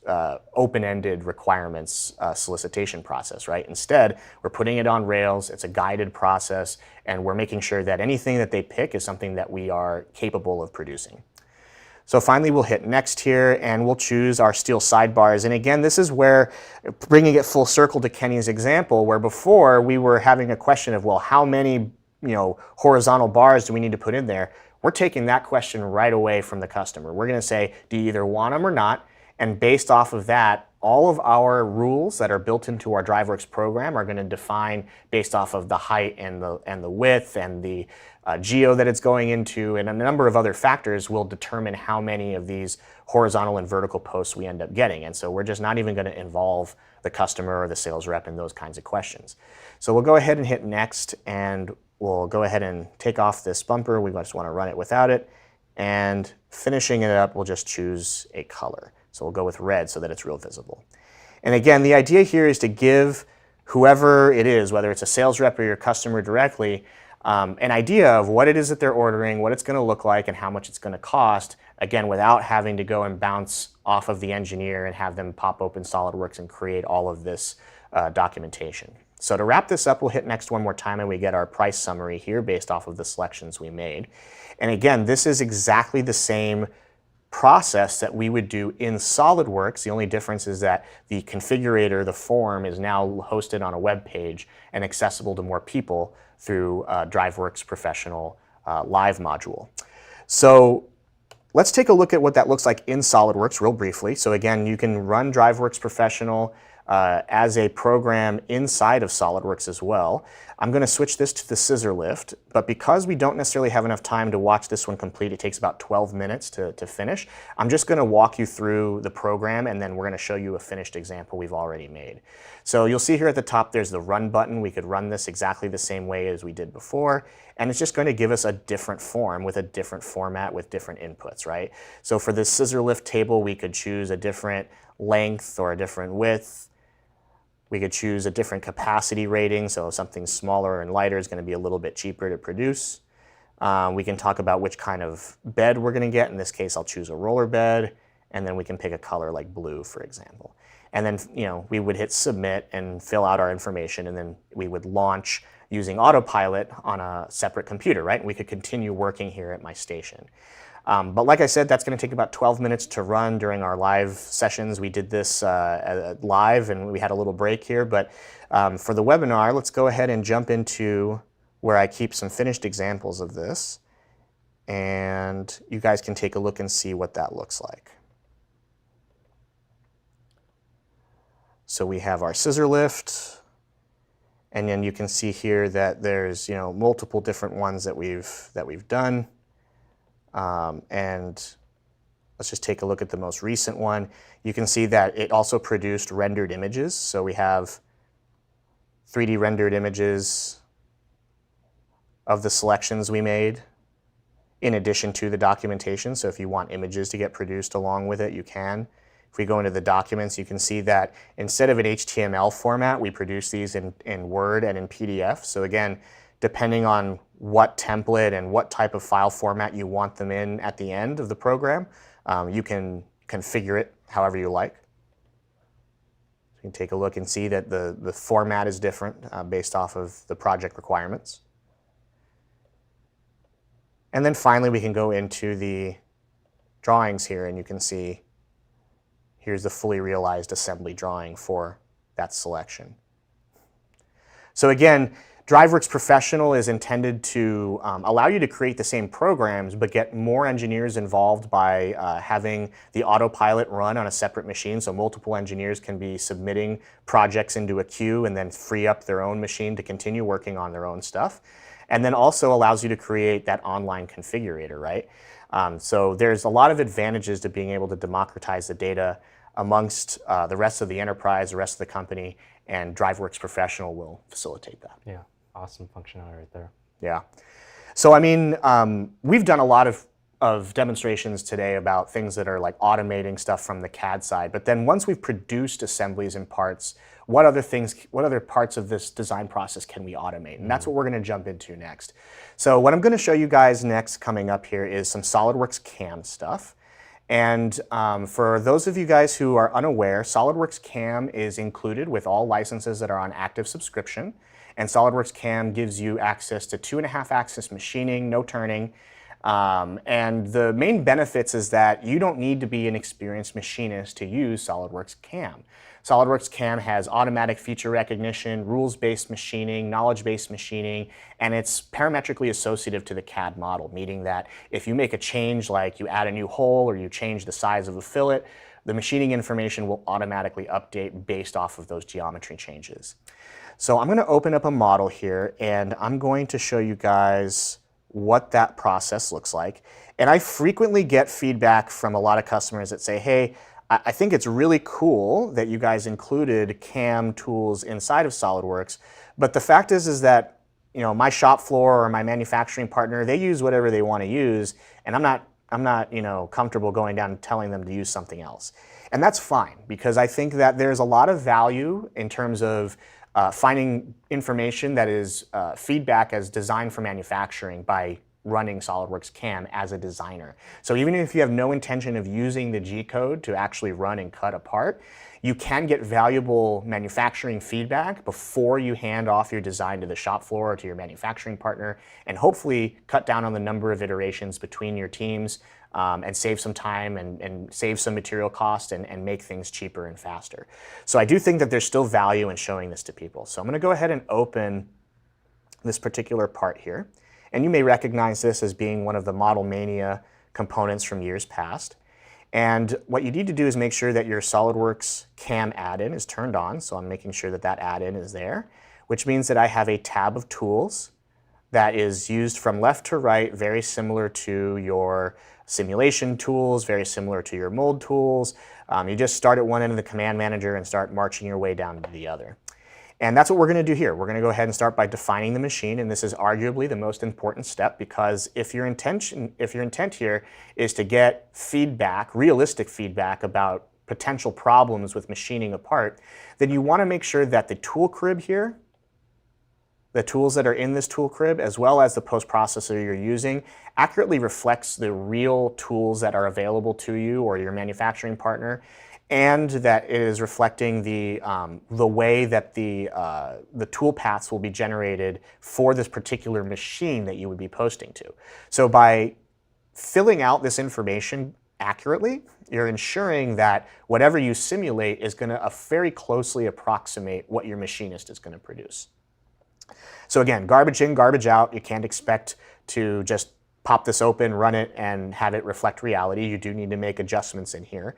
open-ended requirements solicitation process, right? Instead, we're putting it on rails, it's a guided process, and we're making sure that anything that they pick is something that we are capable of producing. So finally, we'll hit next here and we'll choose our steel sidebars. And again, this is where, bringing it full circle to Kenny's example, where before we were having a question of, well, how many horizontal bars do we need to put in there? We're taking that question right away from the customer. We're going to say, do you either want them or not? And based off of that, all of our rules that are built into our DriveWorks program are going to define based off of the height and the width and the geo that it's going into, and a number of other factors will determine how many of these horizontal and vertical posts we end up getting. And so we're just not even going to involve the customer or the sales rep in those kinds of questions. So we'll go ahead and hit next, and we'll go ahead and take off this bumper. We just want to run it without it. And finishing it up, we'll just choose a color. So we'll go with red so that it's real visible. And again, the idea here is to give whoever it is, whether it's a sales rep or your customer directly, an idea of what it is that they're ordering, what it's going to look like, and how much it's going to cost again, without having to go and bounce off of the engineer and have them pop open SOLIDWORKS and create all of this documentation. So to wrap this up, we'll hit next one more time and we get our price summary here based off of the selections we made. And again, this is exactly the same process that we would do in SOLIDWORKS. The only difference is that the configurator, the form, is now hosted on a web page and accessible to more people through DriveWorks Professional Live module. So let's take a look at what that looks like in SOLIDWORKS real briefly. So again, you can run DriveWorks Professional as a program inside of SOLIDWORKS as well. I'm going to switch this to the scissor lift, but because we don't necessarily have enough time to watch this one complete, it takes about 12 minutes to finish, I'm just going to walk you through the program and then we're going to show you a finished example we've already made. So you'll see here at the top there's the run button. We could run this exactly the same way as we did before, and it's just going to give us a different form with a different format with different inputs, right? So for this scissor lift table, we could choose a different length or a different width. We could choose a different capacity rating, so something smaller and lighter is going to be a little bit cheaper to produce. We can talk about which kind of bed we're going to get. In this case, I'll choose a roller bed, and then we can pick a color like blue, for example. And then we would hit submit and fill out our information, and then we would launch using autopilot on a separate computer, right? And we could continue working here at my station. But like I said, that's going to take about 12 minutes to run during our live sessions. We did this live and we had a little break here. But for the webinar, let's go ahead and jump into where I keep some finished examples of this. And you guys can take a look and see what that looks like. So we have our scissor lift. And then you can see here that there's multiple different ones that we've done. And let's just take a look at the most recent one. You can see that it also produced rendered images. So we have 3D rendered images of the selections we made in addition to the documentation. So if you want images to get produced along with it, you can. If we go into the documents, you can see that instead of an HTML format, we produce these in Word and in PDF. So again, depending on what template and what type of file format you want them in at the end of the program, you can configure it however you like. You can take a look and see that the format is different based off of the project requirements. And then finally, we can go into the drawings here, and you can see here's the fully realized assembly drawing for that selection. So again, DriveWorks Professional is intended to allow you to create the same programs, but get more engineers involved by having the autopilot run on a separate machine. So multiple engineers can be submitting projects into a queue and then free up their own machine to continue working on their own stuff. And then also allows you to create that online configurator, right? So there's a lot of advantages to being able to democratize the data amongst the rest of the enterprise, the rest of the company, and DriveWorks Professional will facilitate that. Yeah. Awesome functionality right there. Yeah. So I mean, we've done a lot of demonstrations today about things that are like automating stuff from the CAD side. But then once we've produced assemblies and parts, what other parts of this design process can we automate? And that's what we're going to jump into next. So what I'm going to show you guys next coming up here is some SOLIDWORKS CAM stuff. And for those of you guys who are unaware, SOLIDWORKS CAM is included with all licenses that are on active subscription. And SOLIDWORKS CAM gives you access to 2.5-axis machining, no turning. And the main benefits is that you don't need to be an experienced machinist to use SOLIDWORKS CAM. SOLIDWORKS CAM has automatic feature recognition, rules-based machining, knowledge-based machining, and it's parametrically associative to the CAD model, meaning that if you make a change, like you add a new hole or you change the size of a fillet, the machining information will automatically update based off of those geometry changes. So I'm going to open up a model here, and I'm going to show you guys what that process looks like. And I frequently get feedback from a lot of customers that say, hey, I think it's really cool that you guys included CAM tools inside of SOLIDWORKS, but the fact is that my shop floor or my manufacturing partner, they use whatever they want to use, and I'm not comfortable going down and telling them to use something else. And that's fine, because I think that there's a lot of value in terms of finding information that is feedback as designed for manufacturing by running SOLIDWORKS CAM as a designer. So even if you have no intention of using the G code to actually run and cut a part, you can get valuable manufacturing feedback before you hand off your design to the shop floor or to your manufacturing partner, and hopefully cut down on the number of iterations between your teams, and save some time and save some material cost and make things cheaper and faster. So I do think that there's still value in showing this to people. So I'm going to go ahead and open this particular part here. And you may recognize this as being one of the Model Mania components from years past. And what you need to do is make sure that your SOLIDWORKS CAM add-in is turned on. So I'm making sure that that add-in is there, which means that I have a tab of tools that is used from left to right, very similar to your simulation tools, very similar to your mold tools. You just start at one end of the command manager and start marching your way down to the other. And that's what we're going to do here. We're going to go ahead and start by defining the machine, and this is arguably the most important step, because if your intent here is to get feedback, realistic feedback about potential problems with machining a part, then you want to make sure that the tool crib here, the tools that are in this tool crib, as well as the post-processor you're using, accurately reflects the real tools that are available to you or your manufacturing partner, and that it is reflecting the way that the tool paths will be generated for this particular machine that you would be posting to. So by filling out this information accurately, you're ensuring that whatever you simulate is going to very closely approximate what your machinist is going to produce. So again, garbage in, garbage out. You can't expect to just pop this open, run it, and have it reflect reality. You do need to make adjustments in here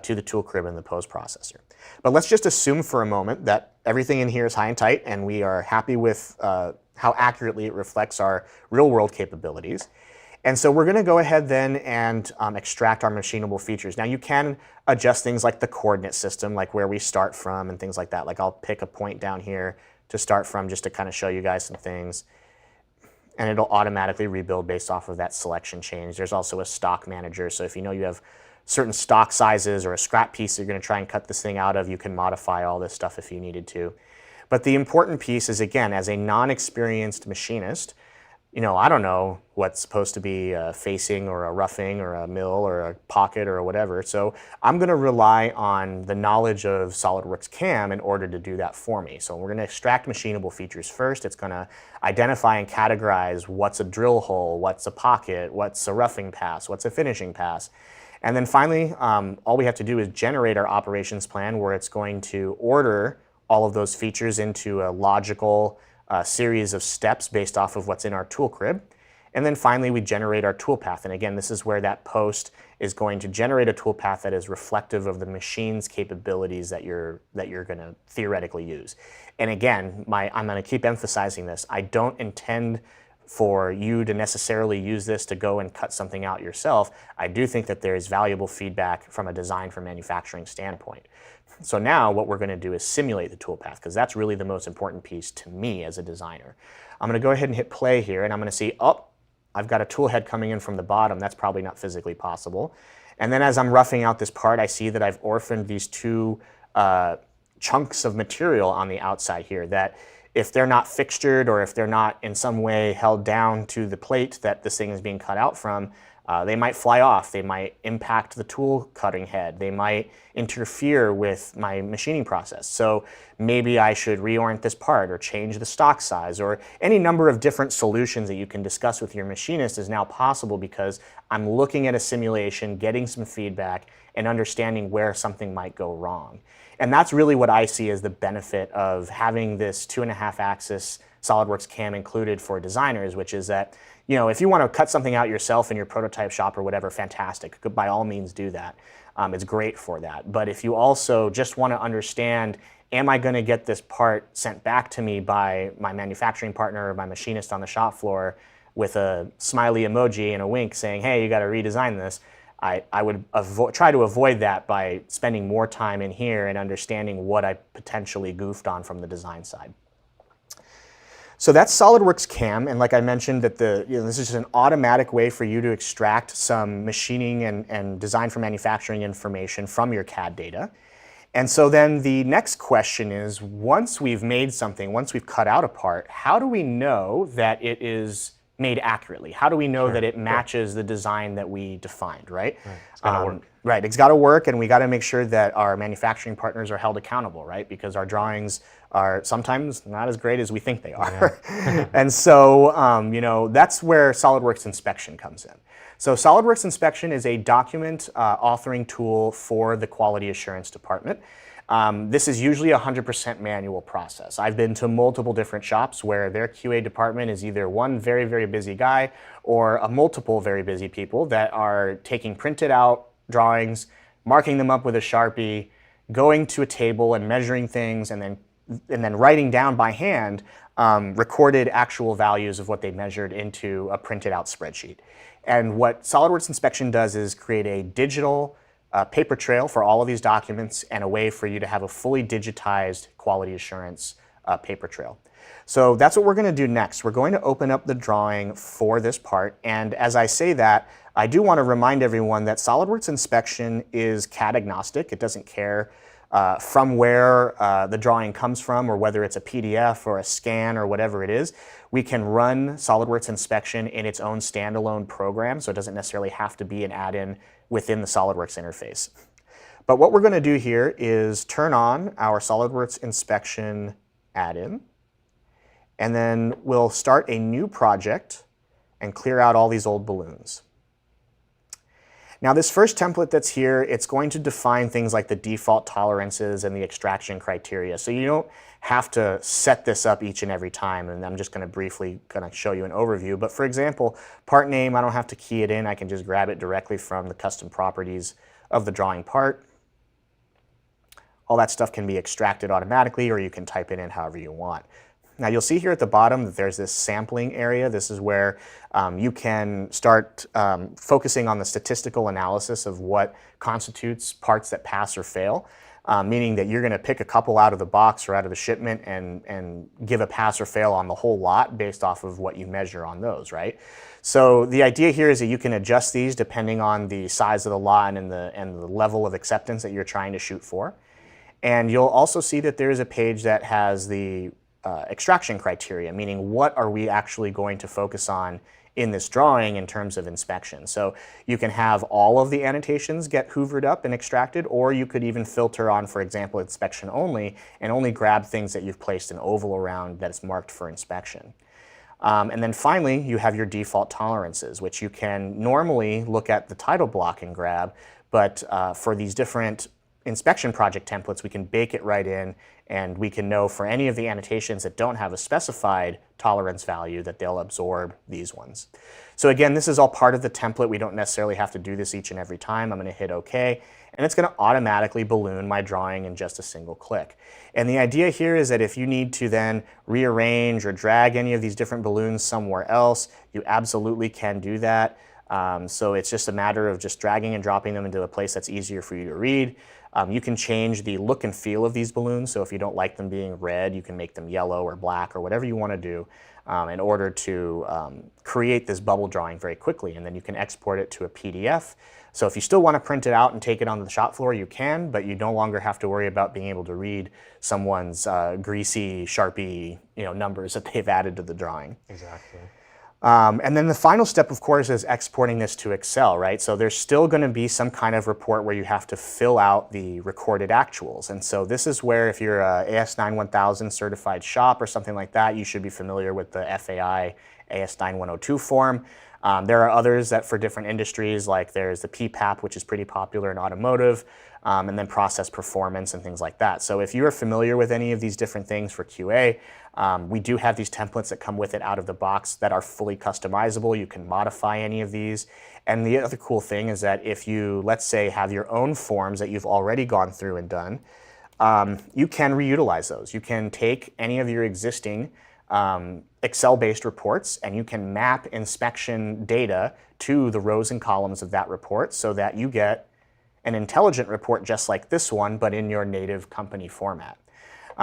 to the tool crib and the post processor. But let's just assume for a moment that everything in here is high and tight, and we are happy with how accurately it reflects our real-world capabilities. And so we're going to go ahead then and extract our machinable features. Now you can adjust things like the coordinate system, like where we start from and things like that. Like I'll pick a point down here to start from just to kind of show you guys some things. And it'll automatically rebuild based off of that selection change. There's also a stock manager, so if you know you have certain stock sizes or a scrap piece you're going to try and cut this thing out of, you can modify all this stuff if you needed to. But the important piece is, again, as a non-experienced machinist, you know, I don't know what's supposed to be a facing or a roughing or a mill or a pocket or whatever. So I'm going to rely on the knowledge of SOLIDWORKS CAM in order to do that for me. So we're going to extract machinable features first. It's going to identify and categorize what's a drill hole, what's a pocket, what's a roughing pass, what's a finishing pass. And then finally, all we have to do is generate our operations plan where it's going to order all of those features into a logical series of steps based off of what's in our tool crib. And then finally, we generate our toolpath. And again, this is where that post is going to generate a toolpath that is reflective of the machine's capabilities that you're going to theoretically use. And again, I'm going to keep emphasizing this. I don't intend for you to necessarily use this to go and cut something out yourself. I do think that there is valuable feedback from a design for manufacturing standpoint. So now what we're going to do is simulate the toolpath, because that's really the most important piece to me as a designer. I'm going to go ahead and hit play here, and I'm going to see, oh, I've got a tool head coming in from the bottom. That's probably not physically possible. And then as I'm roughing out this part, I see that I've orphaned these two chunks of material on the outside here that if they're not fixtured or if they're not in some way held down to the plate that this thing is being cut out from, they might fly off, they might impact the tool cutting head, they might interfere with my machining process. So maybe I should reorient this part or change the stock size, or any number of different solutions that you can discuss with your machinist is now possible because I'm looking at a simulation, getting some feedback, and understanding where something might go wrong. And that's really what I see as the benefit of having this 2.5-axis SOLIDWORKS CAM included for designers, which is that, you know, if you want to cut something out yourself in your prototype shop or whatever, fantastic. By all means do that. It's great for that. But if you also just want to understand, am I going to get this part sent back to me by my manufacturing partner or my machinist on the shop floor with a smiley emoji and a wink saying, hey, you got to redesign this, I would try to avoid that by spending more time in here and understanding what I potentially goofed on from the design side. So that's SOLIDWORKS CAM, and like I mentioned, that this is just an automatic way for you to extract some machining and design for manufacturing information from your CAD data. And so then the next question is, once we've made something, once we've cut out a part, how do we know that it is made accurately? How do we know Sure, that it sure. matches the design that we defined, right? Right. It's gotta work. Right, it's got to work, and we got to make sure that our manufacturing partners are held accountable, right? Because our drawings are sometimes not as great as we think they are. Yeah. And so, that's where SolidWorks Inspection comes in. So SolidWorks Inspection is a document authoring tool for the quality assurance department. This is usually a 100% manual process. I've been to multiple different shops where their QA department is either one very, very busy guy or a multiple very busy people that are taking printed out drawings, marking them up with a Sharpie, going to a table and measuring things, and then writing down by hand recorded actual values of what they measured into a printed out spreadsheet. And what SolidWorks Inspection does is create a digital paper trail for all of these documents and a way for you to have a fully digitized quality assurance paper trail. So that's what we're going to do next. We're going to open up the drawing for this part, and as I say that, I do want to remind everyone that SolidWorks Inspection is CAD agnostic. It doesn't care from where the drawing comes from, or whether it's a PDF or a scan or whatever it is. We can run SolidWorks Inspection in its own standalone program, so it doesn't necessarily have to be an add-in within the SolidWorks interface. But what we're going to do here is turn on our SolidWorks Inspection add-in, and then we'll start a new project and clear out all these old balloons. Now this first template that's here, it's going to define things like the default tolerances and the extraction criteria. So you don't have to set this up each and every time, and I'm just going to briefly show you an overview. But for example, part name, I don't have to key it in. I can just grab it directly from the custom properties of the drawing part. All that stuff can be extracted automatically, or you can type it in however you want. Now you'll see here at the bottom that there's this sampling area. This is where you can start focusing on the statistical analysis of what constitutes parts that pass or fail, meaning that you're going to pick a couple out of the box or out of the shipment and give a pass or fail on the whole lot based off of what you measure on those, right? So the idea here is that you can adjust these depending on the size of the lot and the level of acceptance that you're trying to shoot for. And you'll also see that there is a page that has the extraction criteria, meaning what are we actually going to focus on in this drawing in terms of inspection. So you can have all of the annotations get hoovered up and extracted, or you could even filter on, for example, inspection only, and only grab things that you've placed an oval around that is marked for inspection. And then finally, you have your default tolerances, which you can normally look at the title block and grab, but for these different inspection project templates, we can bake it right in, and we can know for any of the annotations that don't have a specified tolerance value that they'll absorb these ones. So again, this is all part of the template. We don't necessarily have to do this each and every time. I'm going to hit OK, and it's going to automatically balloon my drawing in just a single click. And the idea here is that if you need to then rearrange or drag any of these different balloons somewhere else, you absolutely can do that. So it's just a matter of just dragging and dropping them into a place that's easier for you to read. You can change the look and feel of these balloons, so if you don't like them being red, you can make them yellow or black or whatever you want to do in order to create this bubble drawing very quickly, and then you can export it to a PDF. So if you still want to print it out and take it onto the shop floor, you can, but you no longer have to worry about being able to read someone's greasy Sharpie numbers that they've added to the drawing. Exactly. And then the final step, of course, is exporting this to Excel, right? So there's still going to be some kind of report where you have to fill out the recorded actuals. And so this is where, if you're a AS9100 certified shop or something like that, you should be familiar with the FAI AS9102 form. There are others that for different industries, like there's the PPAP, which is pretty popular in automotive, and then process performance and things like that. So if you are familiar with any of these different things for QA, we do have these templates that come with it out of the box that are fully customizable. You can modify any of these. And the other cool thing is that if you, let's say, have your own forms that you've already gone through and done, you can reutilize those. You can take any of your existing Excel-based reports, and you can map inspection data to the rows and columns of that report so that you get an intelligent report just like this one, but in your native company format.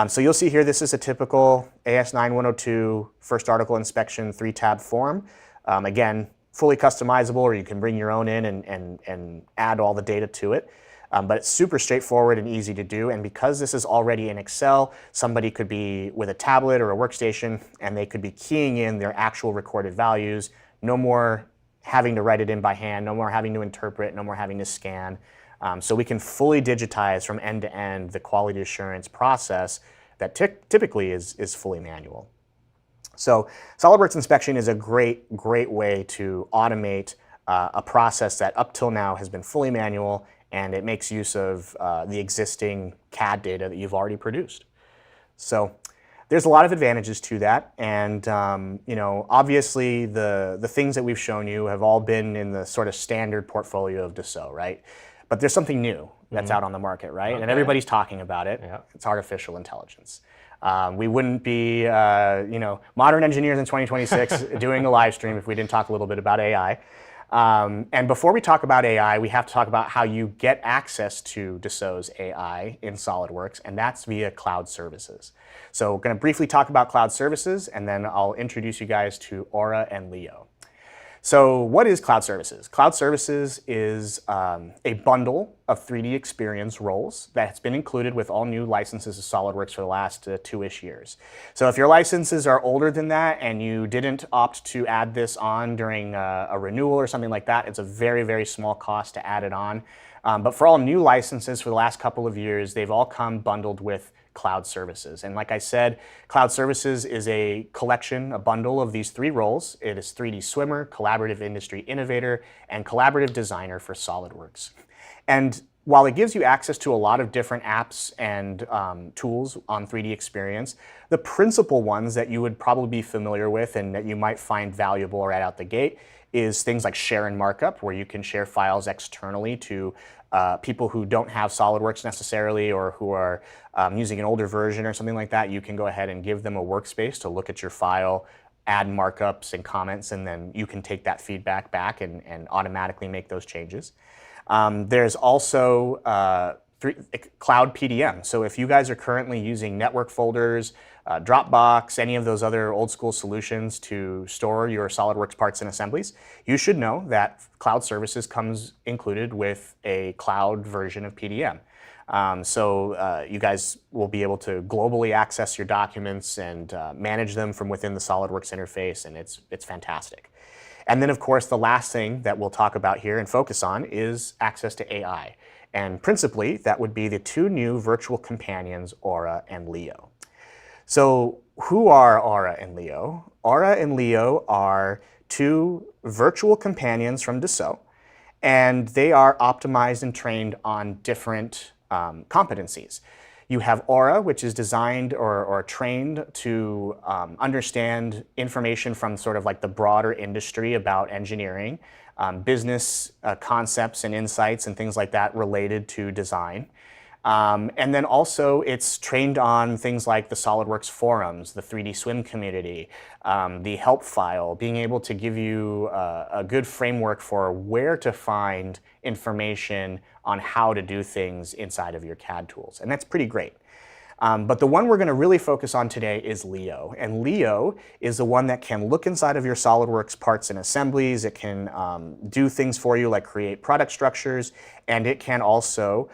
So you'll see here, this is a typical AS9102 first article inspection 3-tab form. Again, fully customizable, or you can bring your own in and add all the data to it. But it's super straightforward and easy to do. And because this is already in Excel, somebody could be with a tablet or a workstation, and they could be keying in their actual recorded values. No more having to write it in by hand, no more having to interpret, no more having to scan. So we can fully digitize from end to end the quality assurance process that typically is fully manual. So SOLIDWORKS inspection is a great way to automate a process that up till now has been fully manual, and it makes use of the existing CAD data that you've already produced. So there's a lot of advantages to that, and you know, obviously the things that we've shown you have all been in the sort of standard portfolio of Dassault, right? But there's something new that's out on the market, right? Okay. And everybody's talking about it. Yeah. It's artificial intelligence. We wouldn't be, you know, modern engineers in 2026 doing a live stream if we didn't talk a little bit about AI. And before we talk about AI, we have to talk about how you get access to Dassault's AI in SOLIDWORKS, and that's via cloud services. So we're going to briefly talk about cloud services, and then I'll introduce you guys to Aura and Leo. So what is cloud services? Cloud services is a bundle of 3D experience roles that's been included with all new licenses of SOLIDWORKS for the last 2-ish years. So if your licenses are older than that and you didn't opt to add this on during a renewal or something like that, it's a very small cost to add it on. But for all new licenses for the last couple of years, they've all come bundled with cloud services. And like I said, cloud services is a collection, a bundle of these 3 roles. It is 3D swimmer, collaborative industry innovator, and collaborative designer for SOLIDWORKS. And while it gives you access to a lot of different apps and tools on 3D Experience, the principal ones that you would probably be familiar with and that you might find valuable right out the gate is things like share and markup, where you can share files externally to people who don't have SOLIDWORKS necessarily, or who are using an older version or something like that. You can go ahead and give them a workspace to look at your file, add markups and comments, and then you can take that feedback back and automatically make those changes. There's also cloud PDM. So if you guys are currently using network folders, Dropbox, any of those other old school solutions to store your SOLIDWORKS parts and assemblies, you should know that cloud services comes included with a cloud version of PDM. So you guys will be able to globally access your documents and manage them from within the SOLIDWORKS interface, and it's fantastic. And then of course the last thing that we'll talk about here and focus on is access to AI. And principally that would be the 2 new virtual companions, Aura and Leo. So who are Aura and Leo? Aura and Leo are 2 virtual companions from Dassault, and they are optimized and trained on different competencies. You have Aura, which is designed or trained to understand information from sort of like the broader industry about engineering, business concepts and insights and things like that related to design. And then also it's trained on things like the SOLIDWORKS forums, the 3D Swim community, the help file, being able to give you a good framework for where to find information on how to do things inside of your CAD tools. And that's pretty great. But the one we're going to really focus on today is Leo. And Leo is the one that can look inside of your SOLIDWORKS parts and assemblies. It can do things for you like create product structures, and it can also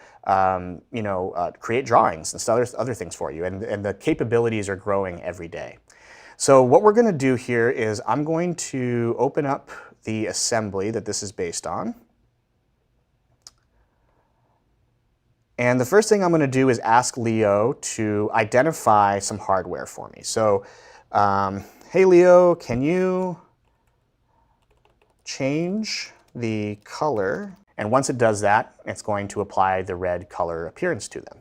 create drawings and other things for you. And the capabilities are growing every day. So what we're going to do here is I'm going to open up the assembly that this is based on. And the first thing I'm going to do is ask Leo to identify some hardware for me. So, hey Leo, can you change the color? And once it does that, it's going to apply the red color appearance to them.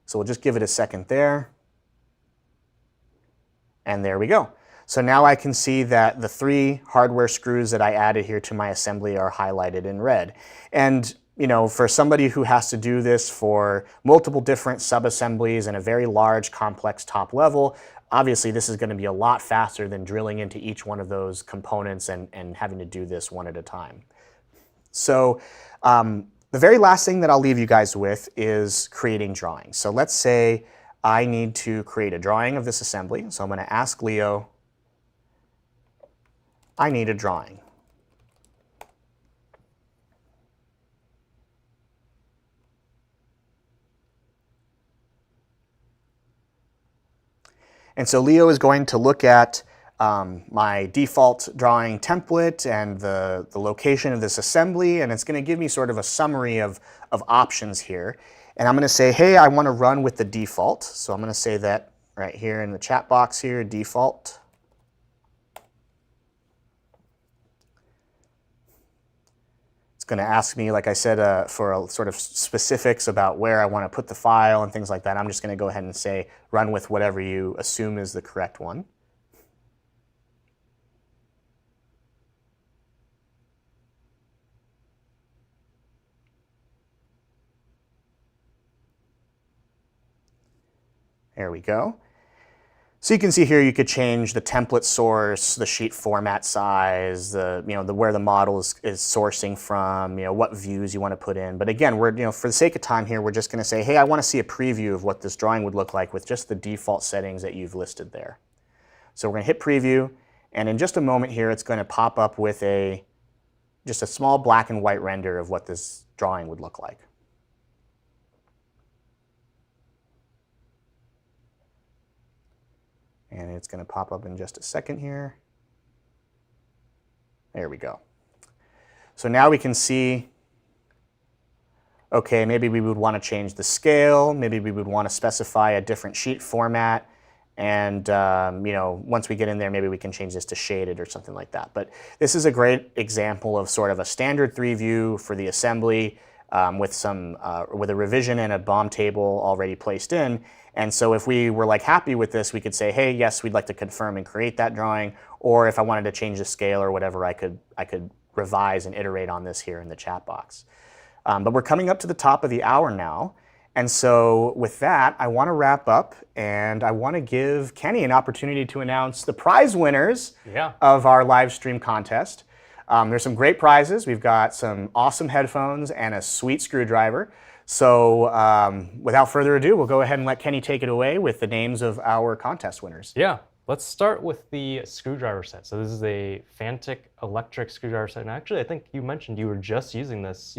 So we'll just give it a second there. And there we go. So now I can see that the 3 hardware screws that I added here to my assembly are highlighted in red. And for somebody who has to do this for multiple different sub-assemblies and a very large, complex top level, obviously this is going to be a lot faster than drilling into each one of those components and having to do this one at a time. So the very last thing that I'll leave you guys with is creating drawings. So let's say I need to create a drawing of this assembly. So I'm going to ask Leo, I need a drawing. And so Leo is going to look at my default drawing template and the location of this assembly, and it's going to give me sort of a summary of options here. And I'm going to say, hey, I want to run with the default. So I'm going to say that right here in the chat box here, default. It's going to ask me, like I said, for a sort of specifics about where I want to put the file and things like that. I'm just going to go ahead and say run with whatever you assume is the correct one. There we go. So you can see here you could change the template source, the sheet format size, where the model is sourcing from, what views you want to put in. But again, we're for the sake of time here, we're just going to say, hey, I want to see a preview of what this drawing would look like with just the default settings that you've listed there. So we're going to hit preview, and in just a moment here, it's going to pop up with just a small black and white render of what this drawing would look like. And it's going to pop up in just a second here. There we go. So now we can see, okay, maybe we would want to change the scale. Maybe we would want to specify a different sheet format. And once we get in there, maybe we can change this to shaded or something like that. But this is a great example of sort of a standard 3 view for the assembly with a revision and a BOM table already placed in. And so if we were happy with this, we could say, hey, yes, we'd like to confirm and create that drawing. Or if I wanted to change the scale or whatever, I could revise and iterate on this here in the chat box. But we're coming up to the top of the hour now. And so with that, I want to wrap up, and I want to give Kenny an opportunity to announce the prize winners of our live stream contest. There's some great prizes. We've got some awesome headphones and a sweet screwdriver. So without further ado, we'll go ahead and let Kenny take it away with the names of our contest winners. Yeah, let's start with the screwdriver set. So this is a Fantic electric screwdriver set. And actually, I think you mentioned you were just using this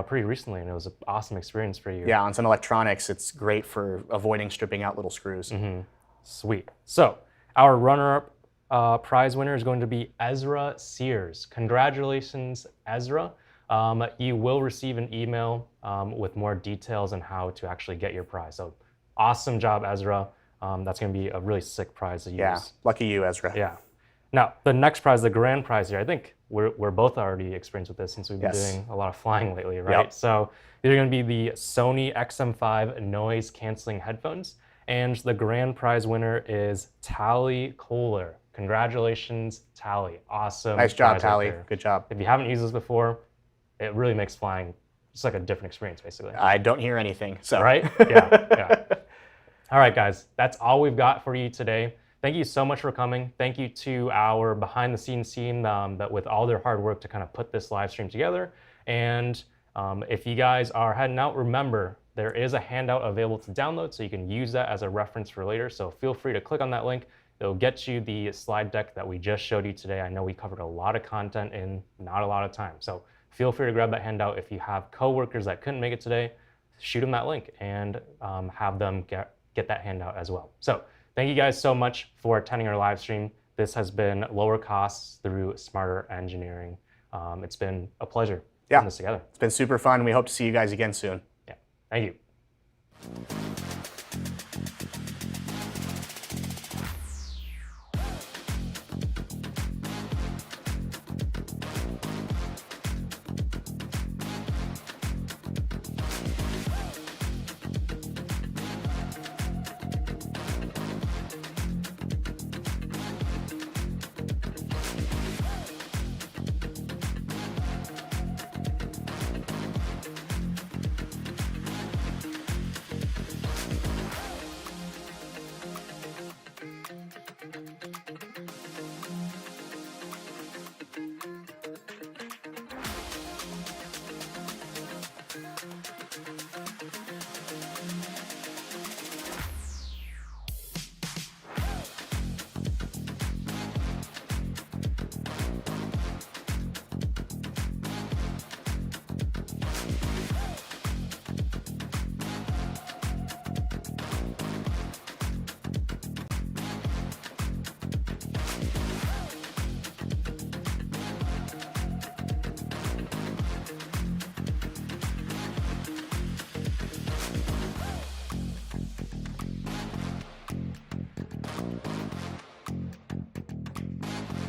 pretty recently, and it was an awesome experience for you. Yeah, on some electronics, it's great for avoiding stripping out little screws. Mm-hmm. Sweet. So our runner-up prize winner is going to be Ezra Sears. Congratulations, Ezra. You will receive an email with more details on how to actually get your prize. So awesome job, Ezra. That's going to be a really sick prize to use. Yeah, lucky you, Ezra. Yeah. Now, the next prize, the grand prize here, I think we're both already experienced with this since we've been doing a lot of flying lately, right? Yep. So these are going to be the Sony XM5 noise canceling headphones. And the grand prize winner is Tally Kohler. Congratulations, Tally. Awesome. Nice job, Tally. Good job. If you haven't used this before, it really makes flying just like a different experience, basically. I don't hear anything. So. Right? Yeah. All right, guys. That's all we've got for you today. Thank you so much for coming. Thank you to our behind-the-scenes team that with all their hard work to kind of put this live stream together. And if you guys are heading out, remember, there is a handout available to download, so you can use that as a reference for later. So feel free to click on that link. It'll get you the slide deck that we just showed you today. I know we covered a lot of content in not a lot of time. So feel free to grab that handout. If you have coworkers that couldn't make it today, shoot them that link and have them get that handout as well. So thank you guys so much for attending our live stream. This has been Lower Costs Through Smarter Engineering. It's been a pleasure putting this together. It's been super fun. We hope to see you guys again soon. Yeah, thank you.